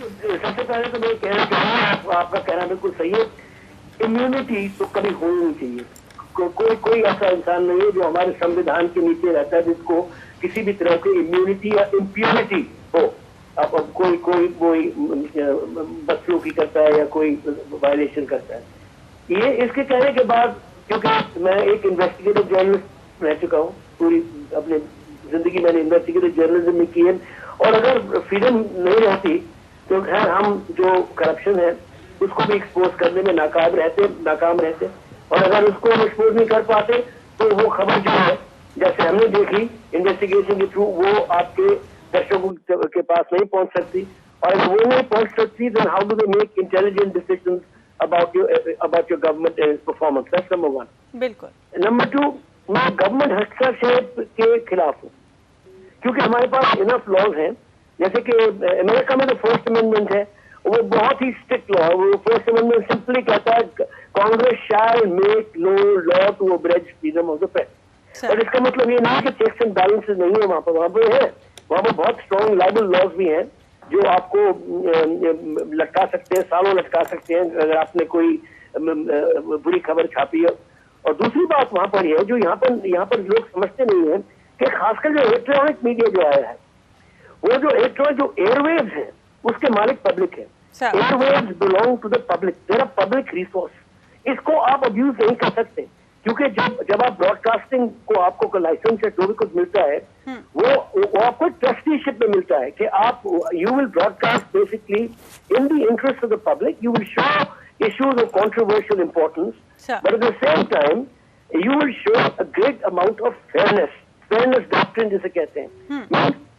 सबसे पहले तो मैं कहना चाहूँगा, आपका कहना बिल्कुल सही है, इम्यूनिटी तो कभी होनी नहीं चाहिए। कोई ऐसा इंसान नहीं है जो हमारे संविधान के नीचे रहता है जिसको किसी भी तरह की इम्यूनिटी या इम्प्यूनिटी हो। अब कोई बदसलूकी करता है या कोई वायलेशन करता है, ये इसके कहने के बाद, क्योंकि मैं एक इन्वेस्टिगेटिव जर्नलिस्ट रह चुका हूँ, पूरी अपनी जिंदगी मैंने इन्वेस्टिगेटिव जर्नलिज्म में की है, और अगर फ्रीडम नहीं रहती तो खैर हम जो करप्शन है उसको भी एक्सपोज करने में नाकाम रहते, और अगर उसको हम एक्सपोज नहीं कर पाते तो वो खबर जो है, जैसे हमने देखी इन्वेस्टिगेशन के थ्रू, वो आपके दर्शकों के पास नहीं पहुंच सकती, और अगर वो नहीं पहुंच सकती then how do they make intelligent decisions about your government and its performance? That's number one. बिल्कुल। Number two, मैं गवर्नमेंट हस्तक्षेप के खिलाफ हूँ, क्योंकि हमारे पास इनफ लॉज हैं। जैसे कि अमेरिका में जो फर्स्ट अमेंडमेंट है वो बहुत ही स्ट्रिक्ट लॉ है। वो फर्स्ट अमेंडमेंट सिंपली कहता है Congress shall make no law to abridge freedom of the press, और इसका मतलब ये नहीं कि चेक्स एंड बैलेंसेस नहीं है, वहाँ पर है, वहाँ पर बहुत स्ट्रॉन्ग लाइबल लॉज भी हैं जो आपको लटका सकते हैं, सालों लटका सकते हैं अगर आपने कोई बुरी खबर छापी है। और दूसरी बात वहाँ पर है जो यहाँ पर लोग समझते नहीं है कि खासकर जो इलेक्ट्रॉनिक मीडिया जो आया है, वो जो एयरवेव्स है उसके मालिक पब्लिक है। Airwaves belong to the public, there are public resource, इसको आप अब्यूज नहीं कर सकते, क्योंकि जब आप ब्रॉडकास्टिंग को आपको लाइसेंस या जो भी कुछ मिलता है वो आपको ट्रस्टीशिप में मिलता है कि आप you will broadcast basically in the interest of the public, you will show issues of controversial importance, but at the same time you will show a great amount of fairness doctrine जिसे कहते हैं,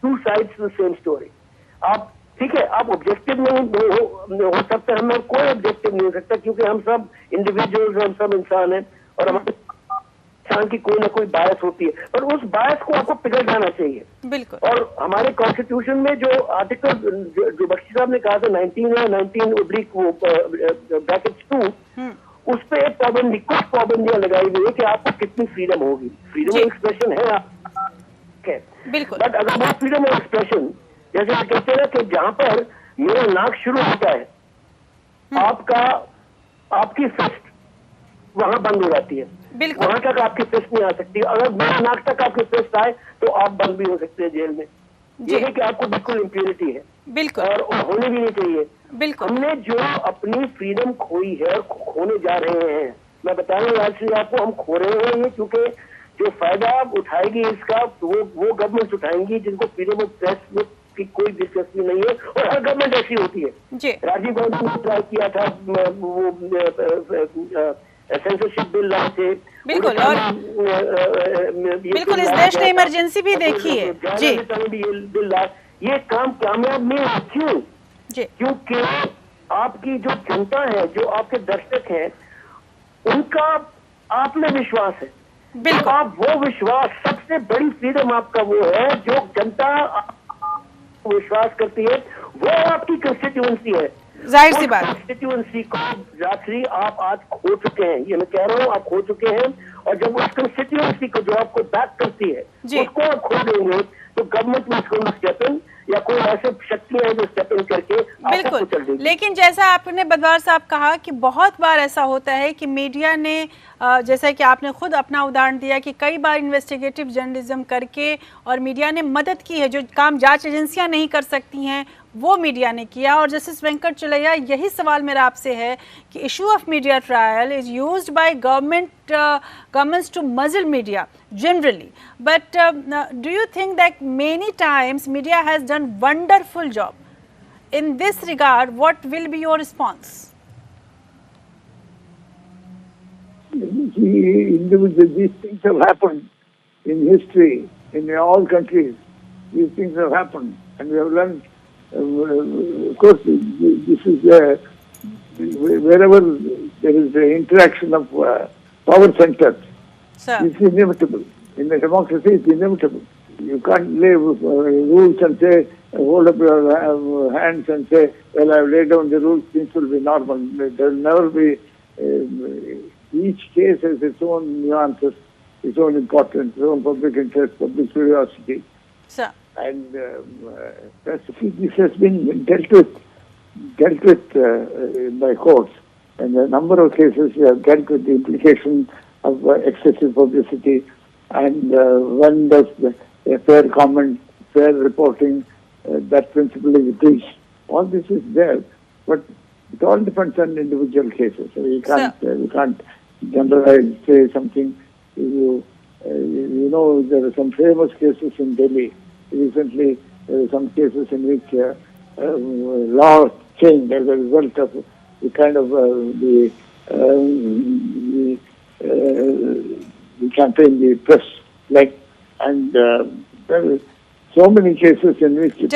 two sides to the same story. आप ठीक है, आप objective नहीं हो सकते, हम कोई ऑब्जेक्टिव नहीं हो सकता, क्योंकि हम सब इंडिविजुअल्स, हम सब इंसान हैं, और हमारे इंसान की कोई ना कोई बायस होती है, पर उस बायस को आपको पिघल जाना चाहिए। बिल्कुल। और हमारे कॉन्स्टिट्यूशन में जो आर्टिकल जो बख्शी साहब ने कहा था 19/2, उस पर एक पाबंदी, कुछ पाबंदियां लगाई गई है कि आपको कितनी फ्रीडम होगी। फ्रीडम ऑफ एक्सप्रेशन है, बिल्कुल, बट अगर वो फ्रीडम ऑफ एक्सप्रेशन, जैसे आप कहते हैं ना कि जहां पर मेरा नाक शुरू होता है, आपकी फिस्ट वहां बंद हो जाती है, वहां तक आपकी फिस्ट नहीं आ सकती। अगर मेरा नाक तक आपकी फिस्ट आए तो आप बंद भी हो सकते हैं जेल में। ये है कि आपको बिल्कुल इम्प्यूनिटी है, बिल्कुल, और होनी भी नहीं चाहिए। बिल्कुल। हमने जो अपनी फ्रीडम खोई है और खोने जा रहे हैं, मैं बता रहा हूँ राजश्री आपको, हम खो रहे हैं ये, क्योंकि जो फायदा उठाएगी इसका वो गवर्नमेंट उठाएंगी जिनको फ्रीडम ऑफ प्रेस की कोई दिलचस्पी नहीं है, और हर गवर्नमेंट ऐसी होती है। राजीव गांधी ने ट्राई किया था, वो सेंसरशिप बिल लाए थे, बिल्कुल, और बिल्कुल इस देश ने इमरजेंसी भी देखी है जी, बिल लाए, ये काम कामयाब नहीं है। क्यों? क्योंकि आपकी जो जनता है, जो आपके दर्शक हैं, उनका आप में विश्वास है। बिल्कुल, आप वो विश्वास, सबसे बड़ी फ्रीडम आपका वो है जो जनता विश्वास करती है, वो आपकी कंस्टिट्यूएंसी है। जाहिर सी बात। कंस्टिट्यूएंसी को रात्रि आप आज खो चुके हैं, ये मैं कह रहा हूँ, आप खो चुके हैं। और जब उस कंस्टिट्यूएंसी को जो आपको बैक करती है उसको आप खो देंगे तो गवर्नमेंट में इसको स्टेप इन या कोई ऐसे शक्तियां हैं जो स्टेप इन करके आपको कुचल देंगी। लेकिन जैसा आपने बदवार साहब कहा कि बहुत बार ऐसा होता है कि मीडिया ने, जैसा कि आपने खुद अपना उदाहरण दिया कि कई बार इन्वेस्टिगेटिव जर्नलिज्म करके और मीडिया ने मदद की है, जो काम जांच एजेंसियां नहीं कर सकती हैं वो मीडिया ने किया। और जस्टिस वेंकट चुलैया, यही सवाल मेरा आपसे है कि issue of media trial is used by governments to muzzle media generally, but do you think that many times media has done wonderful job in this regard? What will be your response? These things have happened in history in all countries. These things have happened, and we have learned. Of course, this is wherever there is the interaction of power centers. It's inevitable. In a democracy, it's inevitable. You can't lay rules and say, hold up your hands and say, well, I've laid down the rules, things will be normal. There will never be, each case has its own nuances, its own importance, its own public interest, public curiosity. Sir. And this has been dealt with by courts. And a number of cases we have dealt with the implication of excessive publicity and when does a fair comment, fair reporting, that principle is breached. All this is there, but it all depends on individual cases. So we can't generalize, say something. You know, there are some famous cases in Delhi. Recently, there are some cases in which law changed as a result of the kind of the campaign the press like, and there are so many cases in which the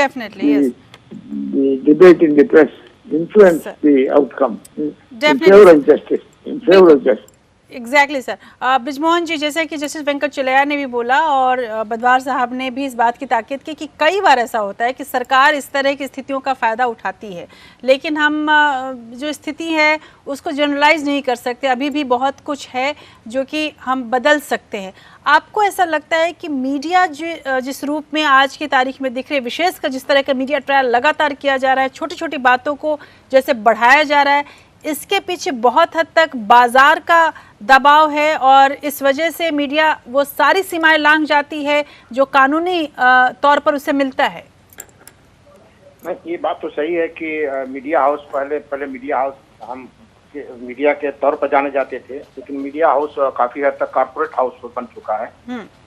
debate in the press influenced the outcome in favor of justice, in favor of justice. Exactly sir. Brijmohan ji, जैसे कि justice Venkat चुलैया ने भी बोला और बदवार साहब ने भी इस बात की ताकीद की कि कई बार ऐसा होता है कि सरकार इस तरह की स्थितियों का फ़ायदा उठाती है, लेकिन हम जो स्थिति है उसको जनरलाइज नहीं कर सकते। अभी भी बहुत कुछ है जो कि हम बदल सकते हैं। आपको ऐसा लगता है कि मीडिया जिस रूप में आज की तारीख में दिख रही है, विशेषकर जिस तरह का मीडिया ट्रायल लगातार किया जा रहा है, छोटी छोटी बातों को जैसे बढ़ाया जा रहा है, इसके पीछे बहुत हद तक बाजार का दबाव है और इस वजह से मीडिया वो सारी सीमाएं लांघ जाती है जो कानूनी तौर पर उसे मिलता है? ये बात तो सही है कि मीडिया हाउस पहले मीडिया हाउस हम मीडिया के तौर पर जाने जाते थे, लेकिन मीडिया हाउस काफी हद तक कॉर्पोरेट हाउस बन चुका है।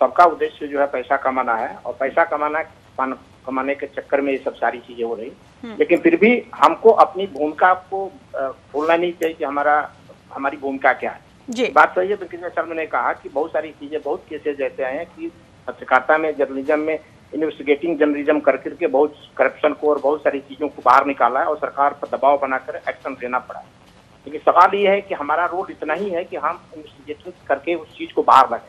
सबका उद्देश्य जो है पैसा कमाना है और पैसा कमाने के चक्कर में ये सब सारी चीजें हो रही। लेकिन फिर भी हमको अपनी भूमिका को भूलना नहीं चाहिए कि हमारी भूमिका क्या है। बात सही है, बिल्कुल सर ने कहा कि बहुत सारी चीजें, बहुत केसेज ऐसे आए हैं कि पत्रकारिता में, जर्नलिज्म में, इन्वेस्टिगेटिंग जर्नलिज्म करके बहुत करप्शन को और बहुत सारी चीजों को बाहर निकाला है और सरकार पर दबाव बनाकर एक्शन लेना पड़ा है। लेकिन सवाल ये है कि हमारा रोल इतना ही है कि हम इन्वेस्टिगेशन करके उस चीज को बाहर लाएं।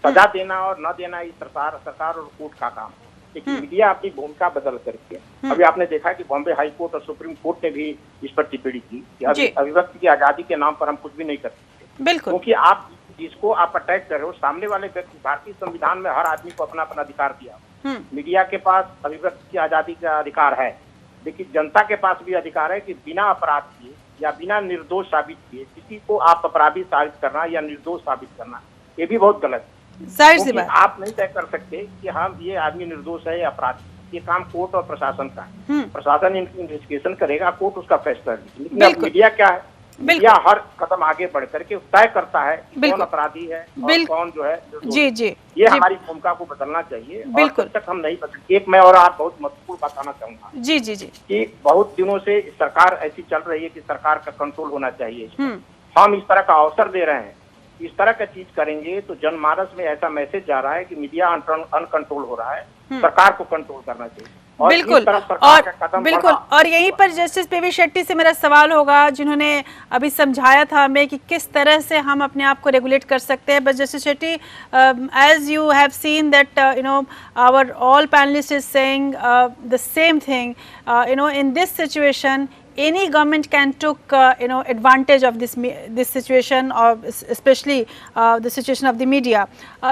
सजा देना और न देना ये सरकार और कोर्ट का काम है। लेकिन मीडिया अपनी भूमिका बदल करके, अभी आपने देखा कि बॉम्बे हाई कोर्ट और सुप्रीम कोर्ट ने भी इस पर टिप्पणी की कि अभिव्यक्ति की आजादी के नाम पर हम कुछ भी नहीं कर सकते। बिल्कुल, क्योंकि आप जिसको आप अटैक कर रहे हो, सामने वाले व्यक्ति, भारतीय संविधान में हर आदमी को अपना अपना अधिकार दिया। मीडिया के पास अभिव्यक्ति की आजादी का अधिकार है, लेकिन जनता के पास भी अधिकार है कि बिना अपराध किए या बिना निर्दोष साबित किए किसी को आप अपराधी साबित करना या निर्दोष साबित करना, ये भी बहुत गलत है। आप नहीं तय कर सकते कि हम ये आदमी निर्दोष है या अपराधी। ये काम कोर्ट और प्रशासन का है। प्रशासन इन्वेस्टिगेशन करेगा, कोर्ट उसका फैसला लेगी। लेकिन मीडिया क्या है, मीडिया हर कदम आगे बढ़ करके तय करता है कौन अपराधी है और कौन जो है ये हमारी भूमिका को बदलना चाहिए। और जब तक हम नहीं बदल, एक मैं और आप बहुत महत्वपूर्ण बताना चाहूंगा कि बहुत दिनों से सरकार ऐसी चल रही है कि सरकार का कंट्रोल होना चाहिए। हम इस तरह का अवसर दे रहे हैं, इस तरह का चीज करेंगे तो जनमानस में ऐसा मैसेज जा रहा है कि मीडिया अनकंट्रोल हो रहा है, सरकार को कंट्रोल करना चाहिए। और बिल्कुल इस तरफ सरकार का कदम बिल्कुल बढ़ा। और यहीं पर जस्टिस पीवी शेट्टी से मेरा सवाल होगा, जिन्होंने अभी समझाया था हमें कि किस तरह से हम अपने आप को रेगुलेट कर सकते हैं। But justice Shetty, as you have seen that our all panelist is saying the same thing, in this situation any government can took advantage of this situation, or especially the situation of the media.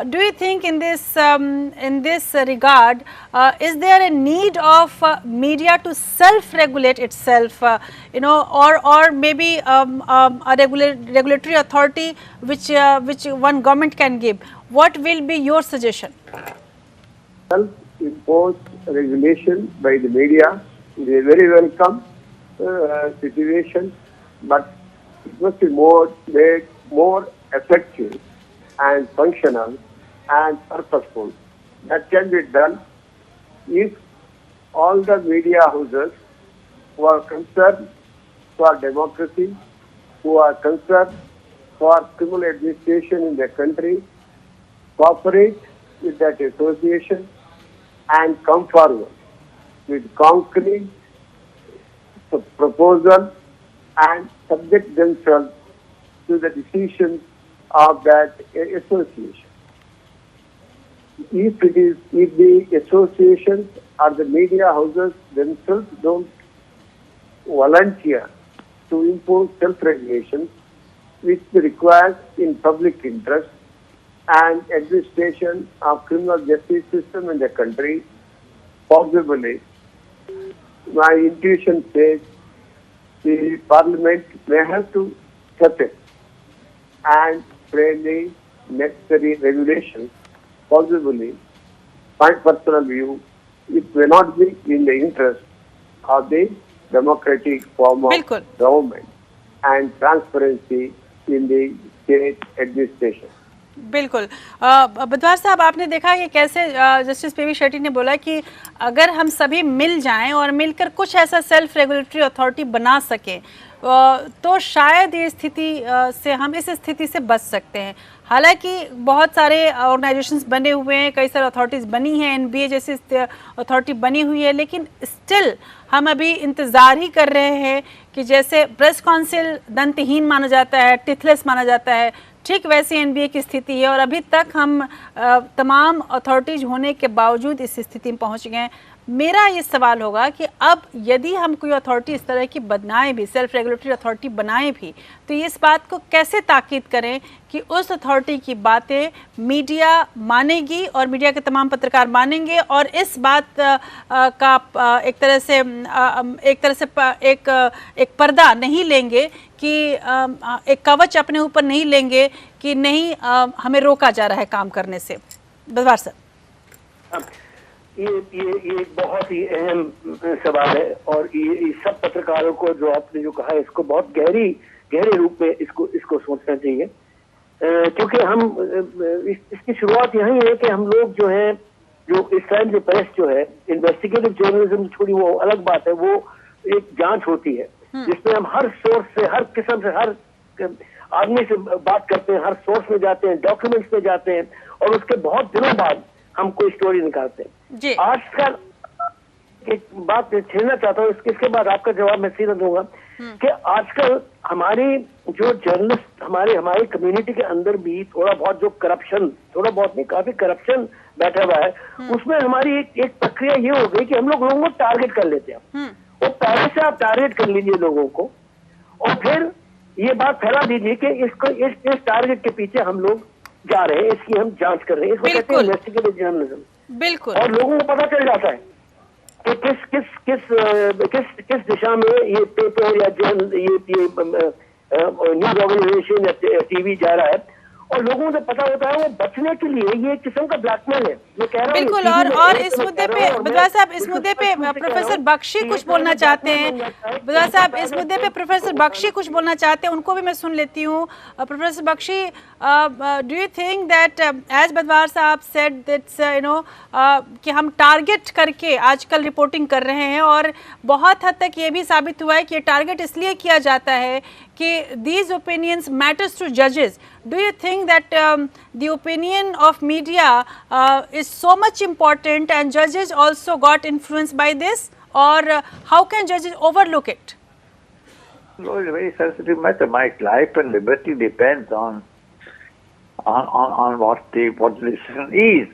Do you think in this regard is there a need of media to self regulate itself, or maybe a regulatory authority which one government can give? What will be your suggestion? Self-imposed regulation by the media is a very welcome situation, but it must be made more effective and functional and purposeful. That can be done if all the media houses who are concerned for democracy, who are concerned for criminal administration in the country, cooperate with that association and come forward with concrete proposal and subject themselves to the decisions of that association. If the associations or the media houses themselves don't volunteer to impose self-regulation, which requires in public interest and administration of criminal justice system in the country, possibly, my intuition says the Parliament may have to step in and frame the necessary regulations. Possibly, my personal view, it may not be in the interest of the democratic form of government and transparency in the state administration. बिल्कुल। बुधवार साहब, आपने देखा कि कैसे justice PV Shetty ने बोला कि अगर हम सभी मिल जाएं और मिलकर कुछ ऐसा सेल्फ रेगुलेटरी अथॉरिटी बना सकें तो शायद ये स्थिति से हम इस स्थिति से बच सकते हैं। हालांकि बहुत सारे ऑर्गेनाइजेशंस बने हुए हैं, कई सारे अथॉरिटीज़ बनी हैं, एनबीए जैसी अथॉरिटी बनी हुई है, लेकिन स्टिल हम अभी इंतज़ार ही कर रहे हैं कि जैसे प्रेस काउंसिल दंतहीन माना जाता है, टिथलेस माना जाता है, ठीक वैसी एनबीए की स्थिति है और अभी तक हम तमाम अथॉरिटीज़ होने के बावजूद इस स्थिति में पहुंच गए हैं। मेरा ये सवाल होगा कि अब यदि हम कोई अथॉरिटी इस तरह की बनाएं भी, सेल्फ रेगुलेटरी अथॉरिटी बनाएं भी, तो ये इस बात को कैसे ताकीद करें कि उस अथॉरिटी की बातें मीडिया मानेगी और मीडिया के तमाम पत्रकार मानेंगे और इस बात का एक तरह से एक पर्दा नहीं लेंगे कि एक कवच अपने ऊपर नहीं लेंगे कि नहीं हमें रोका जा रहा है काम करने से। बुधवार सर, ये बहुत ही अहम सवाल है और ये सब पत्रकारों को जो आपने जो कहा है इसको बहुत गहरे रूप में इसको सोचना चाहिए, क्योंकि हम इसकी शुरुआत यही है कि हम लोग जो है जो इस टाइम जो प्रेस जो है इन्वेस्टिगेटिव जर्नलिज्म छोड़ी वो अलग बात है, वो एक जांच होती है जिसमें हम हर सोर्स से, हर किस्म से, हर आदमी से बात करते हैं, हर सोर्स में जाते हैं, डॉक्यूमेंट्स में जाते हैं और उसके बहुत दिनों बाद हम कोई स्टोरी निकालते हैं। आजकल एक बात छेड़ना चाहता हूँ, इसके बाद आपका जवाब मैं सीधा दूंगा कि आजकल हमारी जो जर्नलिस्ट हमारे कम्युनिटी के अंदर भी थोड़ा बहुत जो करप्शन, थोड़ा बहुत नहीं काफी करप्शन बैठा हुआ है, उसमें हमारी एक प्रक्रिया ये हो गई कि हम लोगों को टारगेट कर लेते हैं और पहले से आप टारगेट कर लीजिए लोगों को और फिर ये बात फैला दीजिए कि इस टारगेट के पीछे हम लोग जा रहे हैं, इसकी हम जांच कर रहे हैं, इसको कहते हैं इन्वेस्टिगेटिव जर्नलिज्म। बिल्कुल, और लोगों को पता चल जाता है कि किस दिशा में ये पेपर या ये न्यूज ऑर्गेनाइजेशन या टीवी जा रहा है और लोगों को पता होता है वो बचने के लिए ये किस्म का ब्लैकमेल है। मैं कह रहा हूं बिल्कुल। और इस मुद्दे पे बुधवार साहब, इस मुद्दे पे प्रोफेसर बख्शी कुछ बोलना चाहते हैं। बुधवार साहब, इस मुद्दे पे प्रोफेसर बख्शी कुछ बोलना चाहते हैं, उनको भी मैं सुन लेती हूँ। Professor Bakshi, do you think that as Budhwar साहब सेड दैट्स कि हम टारगेट करके आजकल रिपोर्टिंग कर रहे हैं और बहुत हद तक ये भी साबित हुआ है कि ये टारगेट इसलिए किया जाता है कि these opinions matters to judges. Do you think that the opinion of media is so much important and judges also got influenced by this, or how can judges overlook it? No, it's a very sensitive matter. My life and liberty depends on what the decision is.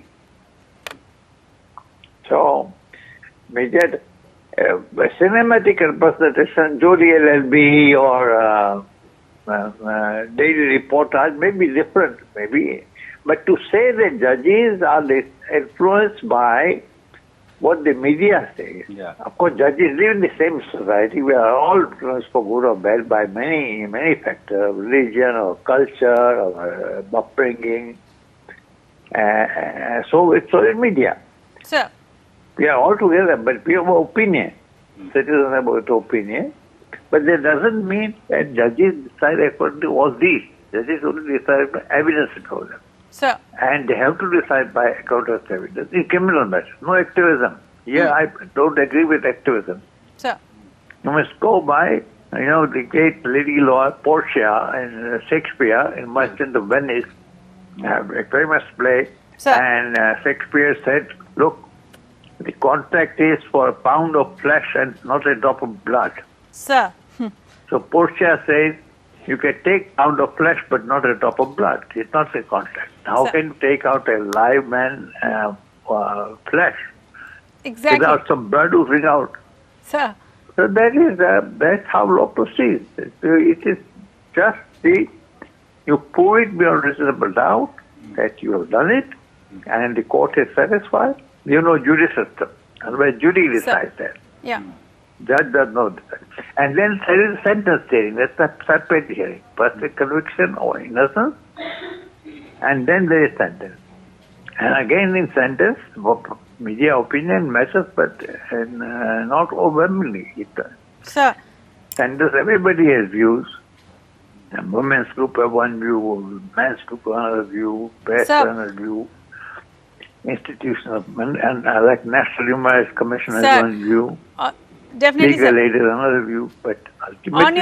So, media, cinematic representation, Jodi LLB or daily reportage may be different, maybe. But to say that judges are influenced by what the media says. Yeah. Of course, judges live in the same society. We are all influenced for good or bad by many factors, religion or culture or upbringing. So it's all in media. Sir. We are all together, but we have an opinion. Citizens have an opinion. But that doesn't mean that judges decide according to all these. Judges only decide by evidence before them. Sir. And they have to decide by account of evidence. In criminal matters, no activism. I don't agree with activism. Sir. You must go by, the great lady lawyer Portia and Shakespeare in Merchant of Venice, a famous play. Sir. And Shakespeare said, look, the contract is for a pound of flesh and not a drop of blood. Sir. So Portia says, you can take a pound of flesh but not a drop of blood. It's not a contract. How can you take out a live man flesh? Exactly. Without some blood oozing out. Sir. So that's how law proceeds. It is just you prove it beyond reasonable doubt that you have done it, and the court is satisfied. Jury system. Otherwise, jury decides that. Yeah. Judge does not decide. And then there is sentence hearing. That's a separate hearing. First the conviction or innocence, and then there is sentence. And again in sentence, media opinion matters, but not overwhelmingly. Sir. Sentence, everybody has views. The women's group have one view, men's group have another view, press another view. Institutional and like National Human Rights Commission has one view. Definitely, legal aid is another view, but ultimately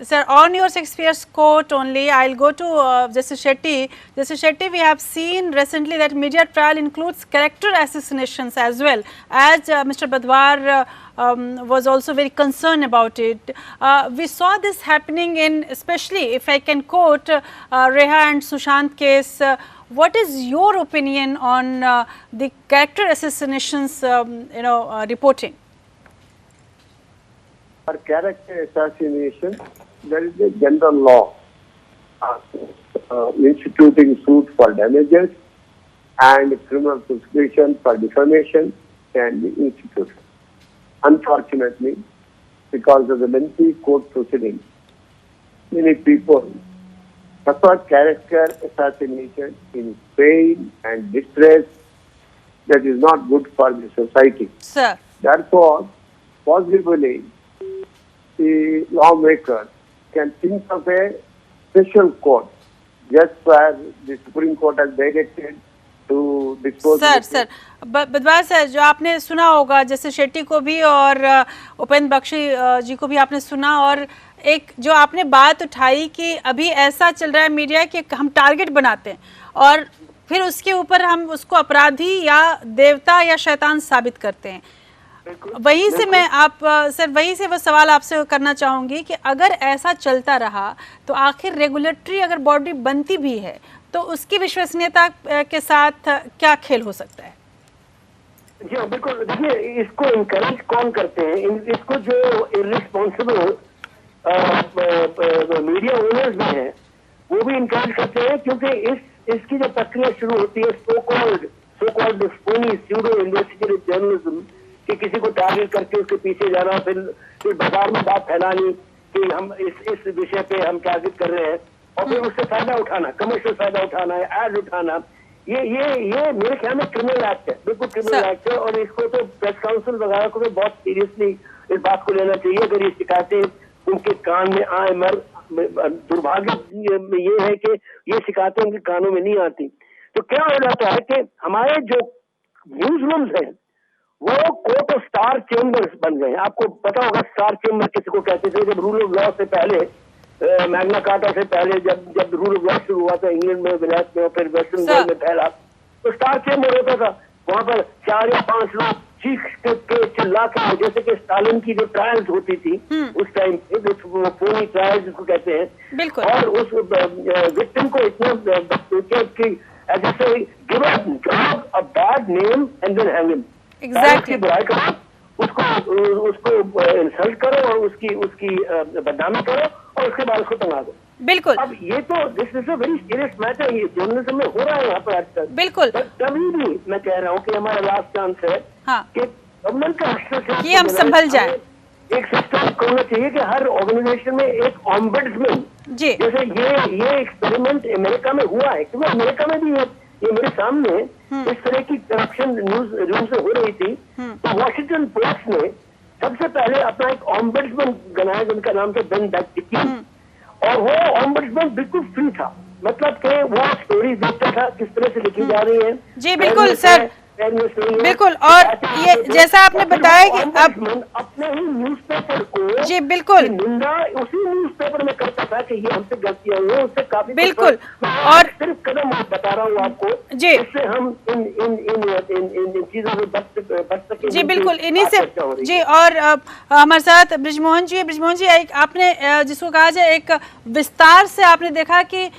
sir, on your Shakespeare's quote only, I'll go to Justice Shetty. Justice Shetty, we have seen recently that media trial includes character assassinations as well, as Mr. Badwar was also very concerned about it. We saw this happening in, especially if I can quote Reha and Sushant case. What is your opinion on the character assassinations, reporting? For character assassination, there is a general law instituting suit for damages and criminal prosecution for defamation can be instituted. Unfortunately, because of the lengthy court proceedings, many people suffer character assassination in pain and distress that is not good for the society. Sir. Therefore, possibly, the lawmakers can think of a special court, just where the Supreme Court has directed to dispose. Sir Badwar sir, जो आपने सुना होगा, जैसे शेट्टी को भी और उपेंद्र बख्शी जी को भी आपने सुना, और एक जो आपने बात उठाई कि अभी ऐसा चल रहा है मीडिया कि हम टारगेट बनाते हैं और फिर उसके ऊपर हम उसको अपराधी या देवता या शैतान साबित करते हैं। वहीं से मैं वहीं से वो सवाल आपसे करना चाहूँगी कि अगर ऐसा चलता रहा तो आखिर रेगुलेटरी अगर बॉडी बनती भी है तो उसकी विश्वसनीयता के साथ क्या खेल हो सकता है? जी बिल्कुल, देखिए इसको इनकरेज कौन करते हैं? इसको जो इररिस्पॉन्सिबल मीडिया ओनर्स भी हैं वो भी इनकरेज करते हैं, क्योंकि इसकी जो प्रक्रिया शुरू होती है so called Fani pseudo investigative journalism, कि किसी को टारगेट करके उसके पीछे जाना, फिर बाजार में बात फैलानी कि हम इस विषय पे हम टारगेट कर रहे हैं और फिर उससे फायदा उठाना, कमर्शियल फायदा उठाना है, एड उठाना, ये मेरे ख्याल में क्रिमिनल एक्ट है, बिल्कुल क्रिमिनल एक्ट है। और इसको तो प्रेस काउंसिल वगैरह को भी बहुत सीरियसली इस बात को लेना चाहिए। अगर ये शिकायतें उनके कान में आए, दुर्भाग्य ये है कि ये शिकायतें उनके कानों में नहीं आती, तो क्या हो जाता है कि हमारे जो न्यूज रूम्स हैं वो कोर्ट ऑफ स्टार चेम्बर्स बन गए हैं। आपको पता होगा स्टार चेम्बर किसी को कहते थे, जब रूल ऑफ लॉ से पहले मैग्ना कार्टा से पहले जब रूल ऑफ लॉ शुरू हुआ था इंग्लैंड में, विलायत में और फिर वेस्टर्न वर्ल्ड में फैला, तो स्टार चेंबर होता था। वहां पर 4 या 5 लोग चीख के चिल्ला के, जैसे कि स्टालिन की जो ट्रायल्स होती थी उस टाइम पे, फोनी ट्रायल्स जिसको कहते हैं, और उस विक्टिम को इतना give a bad name and then hang him. Exactly. बुराई करो, उसको इंसल्ट करो और उसकी बदनामी करो और उसके बाद उसको टंगा दो। बिल्कुल। अब ये तो this is a very serious matter, ये जर्नलिज्म में हो रहा है यहाँ पर आज तक। बिल्कुल। तभी भी मैं कह रहा हूँ कि हमारा लास्ट चांस है कि गवर्नमेंट का कि हम संभल जाए। एक सिस्टम होना चाहिए कि हर ऑर्गेनाइजेशन में एक ऑम्बड्समैन, जैसे ये एक्सपेरिमेंट अमेरिका में हुआ है, क्योंकि अमेरिका में भी ये मेरे सामने इस तरह की करप्शन न्यूज रूम से हो रही थी, तो वॉशिंगटन पोस्ट ने सबसे पहले अपना एक ऑम्बड्समैन बनाया जिनका नाम था बेन डिक्की, और वो ऑम्बड्समैन बिल्कुल फ्री था, मतलब कि वो स्टोरीज देखता था किस तरह से लिखी जा रही है। जी बिल्कुल सर, बिल्कुल। और ये जैसा आपने बताया कि अब अपने ही न्यूज़पेपर को, जी बिल्कुल, निंदा उसी न्यूज़पेपर में करता था कि ये हमसे गलतियां हुई, उससे काफी बिल्कुल। और सिर्फ कदम बता रहा हूँ आपको जी, इससे हम इन चीजों से बच सके। जी बिल्कुल, इन्हीं से जी। और हमारे साथ ब्रिजमोहन जी। ब्रिजमोहन जी, आपने जिसको कहा जाए एक विस्तार से आपने देखा कि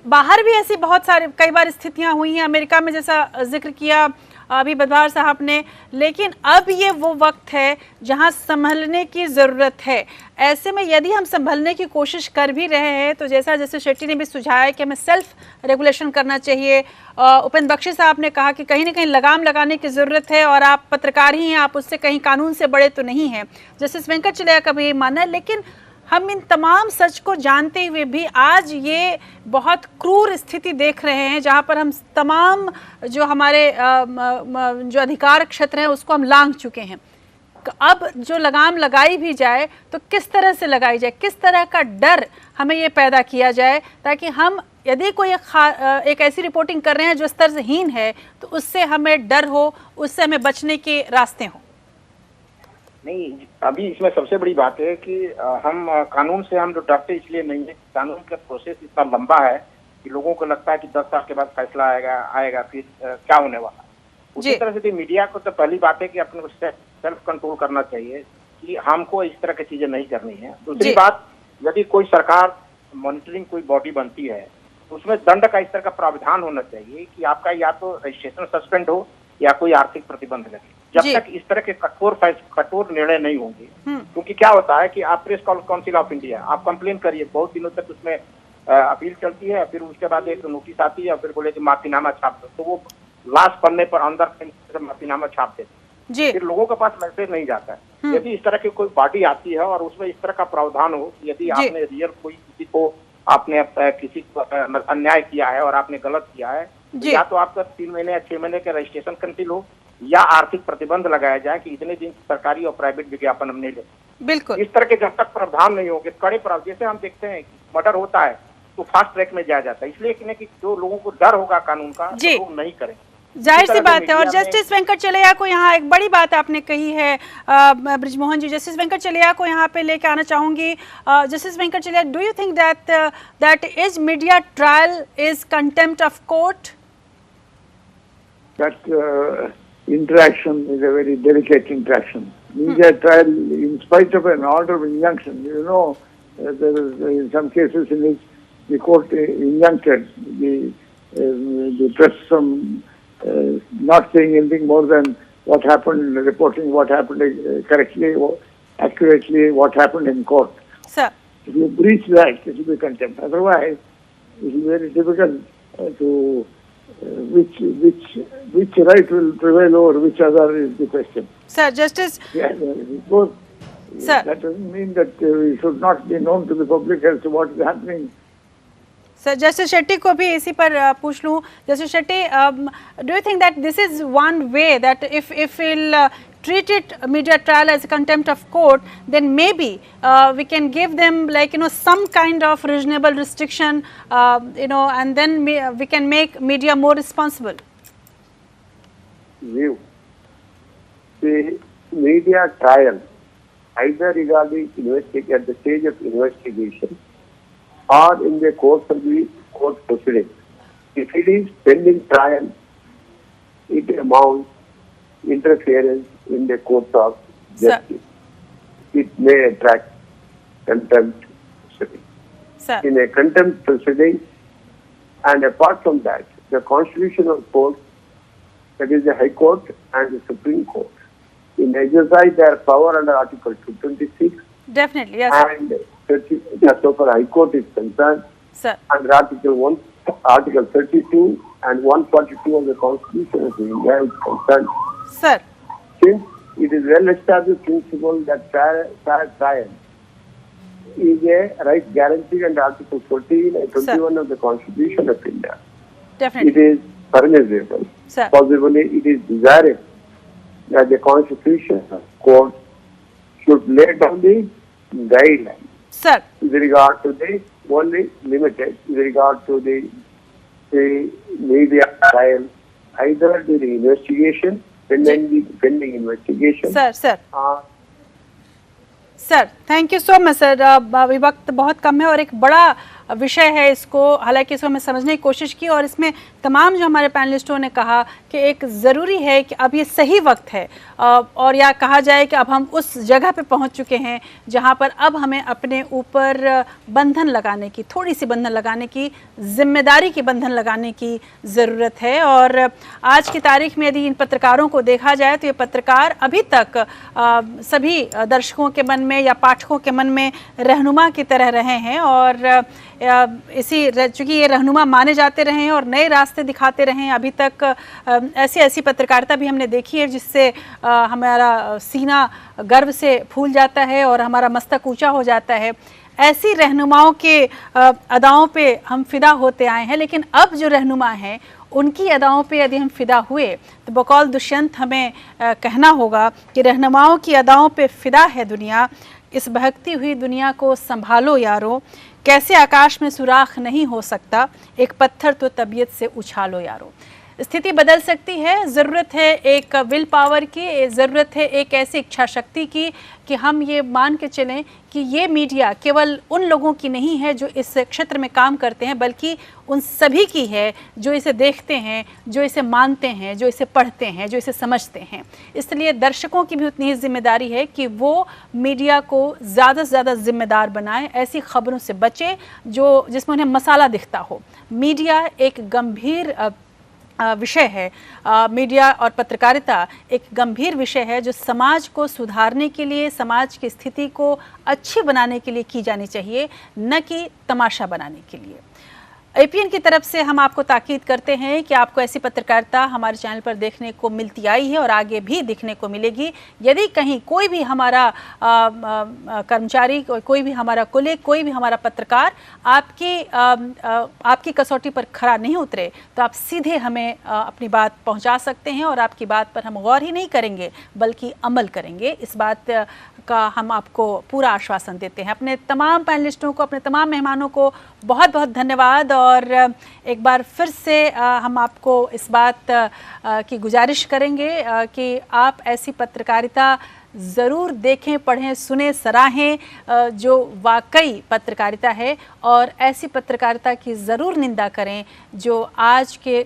बाहर भी ऐसी बहुत सारी कई बार स्थितियां हुई हैं, अमेरिका में जैसा जिक्र किया अभी बदवार साहब ने, लेकिन अब ये वो वक्त है जहां संभलने की ज़रूरत है। ऐसे में यदि हम संभलने की कोशिश कर भी रहे हैं तो जैसे शेट्टी ने भी सुझाया कि हमें सेल्फ रेगुलेशन करना चाहिए। उपेंद्र बख्शी साहब ने कहा कि कहीं ना कहीं लगाम लगाने की ज़रूरत है, और आप पत्रकार ही हैं, आप उससे कहीं कानून से बड़े तो नहीं हैं। जस्टिस वेंकट चलैया का भी मानना है। लेकिन हम इन तमाम सच को जानते हुए भी आज ये बहुत क्रूर स्थिति देख रहे हैं जहां पर हम तमाम जो हमारे जो अधिकार क्षेत्र हैं उसको हम लांघ चुके हैं। अब जो लगाम लगाई भी जाए तो किस तरह से लगाई जाए, किस तरह का डर हमें ये पैदा किया जाए ताकि हम यदि कोई एक ऐसी रिपोर्टिंग कर रहे हैं जो स्तर से हीन है तो उससे हमें डर हो, उससे हमें बचने के रास्ते हों। नहीं, अभी इसमें सबसे बड़ी बात है कि हम कानून से हम जो डरते इसलिए नहीं है, कानून का प्रोसेस इतना लंबा है कि लोगों को लगता है कि 10 साल के बाद फैसला आएगा फिर क्या होने वाला। उसी तरह से मीडिया को तो पहली बात है कि अपने सेल्फ कंट्रोल करना चाहिए कि हमको इस तरह की चीजें नहीं करनी है। दूसरी बात, यदि कोई सरकार मॉनिटरिंग कोई बॉडी बनती है तो उसमें दंड का इस तरह का प्रावधान होना चाहिए कि आपका या तो रजिस्ट्रेशन सस्पेंड हो या कोई आर्थिक प्रतिबंध लगे, जब तक इस तरह के कठोर निर्णय नहीं होंगे। क्योंकि क्या होता है कि आप प्रेस काउंसिल ऑफ इंडिया आप कंप्लेन करिए, बहुत दिनों तक उसमें अपील चलती है, फिर उसके बाद एक नोटिस आती है, फिर बोले कि माफीनामा छाप दो, तो वो लास्ट पन्ने पर अंदर माफीनामा छाप देते, फिर लोगों के पास मैसेज नहीं जाता है। यदि इस तरह की कोई बॉडी आती है और उसमें इस तरह का प्रावधान हो, यदि आपने रियल कोई किसी को अन्याय किया है और आपने गलत किया है, या तो आपका 3 महीने या 6 महीने का रजिस्ट्रेशन कैंसिल हो या आर्थिक प्रतिबंध लगाया जाए कि इतने दिन सरकारी और प्राइवेट विज्ञापन हम नहीं लेते। बिल्कुल। इस तरह के जब तक प्रावधान नहीं होंगे, कड़े प्रावधान, जैसे हम देखते हैं मर्डर होता है तो फास्ट ट्रैक में जाया जाता है, इसलिए कि जो लोगों को डर होगा कानून का तो लोग नहीं करेंगे, जाहिर सी बात है। और जस्टिस वेंकट चलैया को यहाँ एक बड़ी बात आपने कही है ब्रिजमोहन जी, जस्टिस वेंकट चलैया को यहाँ पे लेके आना चाहूंगी। जस्टिस वेंकट चलैया, do you think that is media trial is contempt of court? That interaction is a very delicate interaction. Media trial, in spite of an order of injunction, you know, there is in some cases in which the court injuncted the press from not saying anything more than what happened, reporting what happened correctly, accurately, what happened in court. Sir, if you breach that, it will be contempt. Otherwise, it is very difficult to which right will prevail over which other is the question. Sir, Justice. Yeah, sir. That doesn't mean that we should not be known to the public as to what is happening. Sir, justice Shetty को भी इसी पर पूछ लूँ। Justice Shetty, do you think that this is one way that if will treat it media trial as a contempt of court, then maybe we can give them some kind of reasonable restriction, and then we can make media more responsible. View. The media trial, either regarding at the stage of investigation or in the course of the court proceedings. If it is pending trial, it amounts interference in the course of justice. It may attract contempt proceeding. In a contempt proceeding, and apart from that, the constitutional court, that is the High Court and the Supreme Court, in exercise their power under Article 226. Definitely, yes. And 30, so far High Court is concerned, under Article 32 and 142 of the Constitution of India is concerned. Since it is well established principle that fair trial is a right guaranteed under Article 14 and 21 of the Constitution of India. Definitely. It is permissible. Possibly it is desirable that the Constitution Court should lay down the guidelines with regard to the only limited with regard to the media trial, either the investigation, pending investigation. Sir thank you so much sir. अभी वक्त बहुत कम है और एक बड़ा विषय है, इसको हालांकि इसको हमें समझने की कोशिश की और इसमें तमाम जो हमारे पैनलिस्टों ने कहा कि एक ज़रूरी है कि अब ये सही वक्त है और या कहा जाए कि अब हम उस जगह पे पहुंच चुके हैं जहां पर अब हमें अपने ऊपर बंधन लगाने की, थोड़ी सी बंधन लगाने की, जिम्मेदारी की बंधन लगाने की ज़रूरत है। और आज की तारीख में यदि इन पत्रकारों को देखा जाए तो ये पत्रकार अभी तक सभी दर्शकों के मन में या पाठकों के मन में रहनुमा की तरह रहे हैं और चूँकि ये रहनुमा माने जाते रहे हैं और नए रास्ते दिखाते रहे हैं। अभी तक ऐसी पत्रकारिता भी हमने देखी है जिससे हमारा सीना गर्व से फूल जाता है और हमारा मस्तक ऊंचा हो जाता है। ऐसी रहनुमाओं के अदाओं पे हम फिदा होते आए हैं, लेकिन अब जो रहनुमा हैं उनकी अदाओं पे यदि हम फिदा हुए तो बकौल दुष्यंत हमें कहना होगा कि रहनुमाओं की अदाओं पे फिदा है दुनिया, इस बहकती हुई दुनिया को संभालो यारो, कैसे आकाश में सुराख नहीं हो सकता, एक पत्थर तो तबीयत से उछालो यारो। स्थिति बदल सकती है, ज़रूरत है एक विल पावर की, ज़रूरत है एक ऐसी इच्छा शक्ति की कि हम ये मान के चलें कि ये मीडिया केवल उन लोगों की नहीं है जो इस क्षेत्र में काम करते हैं, बल्कि उन सभी की है जो इसे देखते हैं, जो इसे मानते हैं, जो इसे पढ़ते हैं, जो इसे समझते हैं। इसलिए दर्शकों की भी उतनी ही जिम्मेदारी है कि वो मीडिया को ज़्यादा से ज़्यादा जिम्मेदार बनाएं, ऐसी खबरों से बचें जिसमें उन्हें मसाला दिखता हो। मीडिया एक गंभीर विषय है, मीडिया और पत्रकारिता एक गंभीर विषय है जो समाज को सुधारने के लिए, समाज की स्थिति को अच्छी बनाने के लिए की जानी चाहिए, न कि तमाशा बनाने के लिए। एपीएन की तरफ से हम आपको ताकीद करते हैं कि आपको ऐसी पत्रकारिता हमारे चैनल पर देखने को मिलती आई है और आगे भी दिखने को मिलेगी। यदि कहीं कोई भी हमारा कर्मचारी, कोई भी हमारा कुलीग, कोई भी हमारा पत्रकार आपकी कसौटी पर खरा नहीं उतरे तो आप सीधे हमें अपनी बात पहुंचा सकते हैं और आपकी बात पर हम गौर ही नहीं करेंगे बल्कि अमल करेंगे। इस बात का हम आपको पूरा आश्वासन देते हैं। अपने तमाम पैनलिस्टों को, अपने तमाम मेहमानों को बहुत बहुत धन्यवाद और एक बार फिर से हम आपको इस बात की गुजारिश करेंगे कि आप ऐसी पत्रकारिता ज़रूर देखें, पढ़ें, सुने, सराहें जो वाकई पत्रकारिता है और ऐसी पत्रकारिता की ज़रूर निंदा करें जो आज के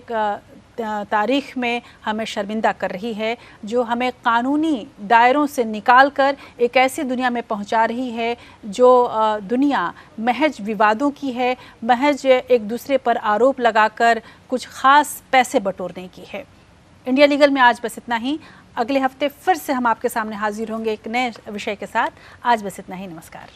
तारीख में हमें शर्मिंदा कर रही है, जो हमें कानूनी दायरों से निकालकर एक ऐसी दुनिया में पहुंचा रही है जो दुनिया महज विवादों की है, महज एक दूसरे पर आरोप लगाकर कुछ ख़ास पैसे बटोरने की है। इंडिया लीगल में आज बस इतना ही। अगले हफ्ते फिर से हम आपके सामने हाजिर होंगे एक नए विषय के साथ। आज बस इतना ही। नमस्कार।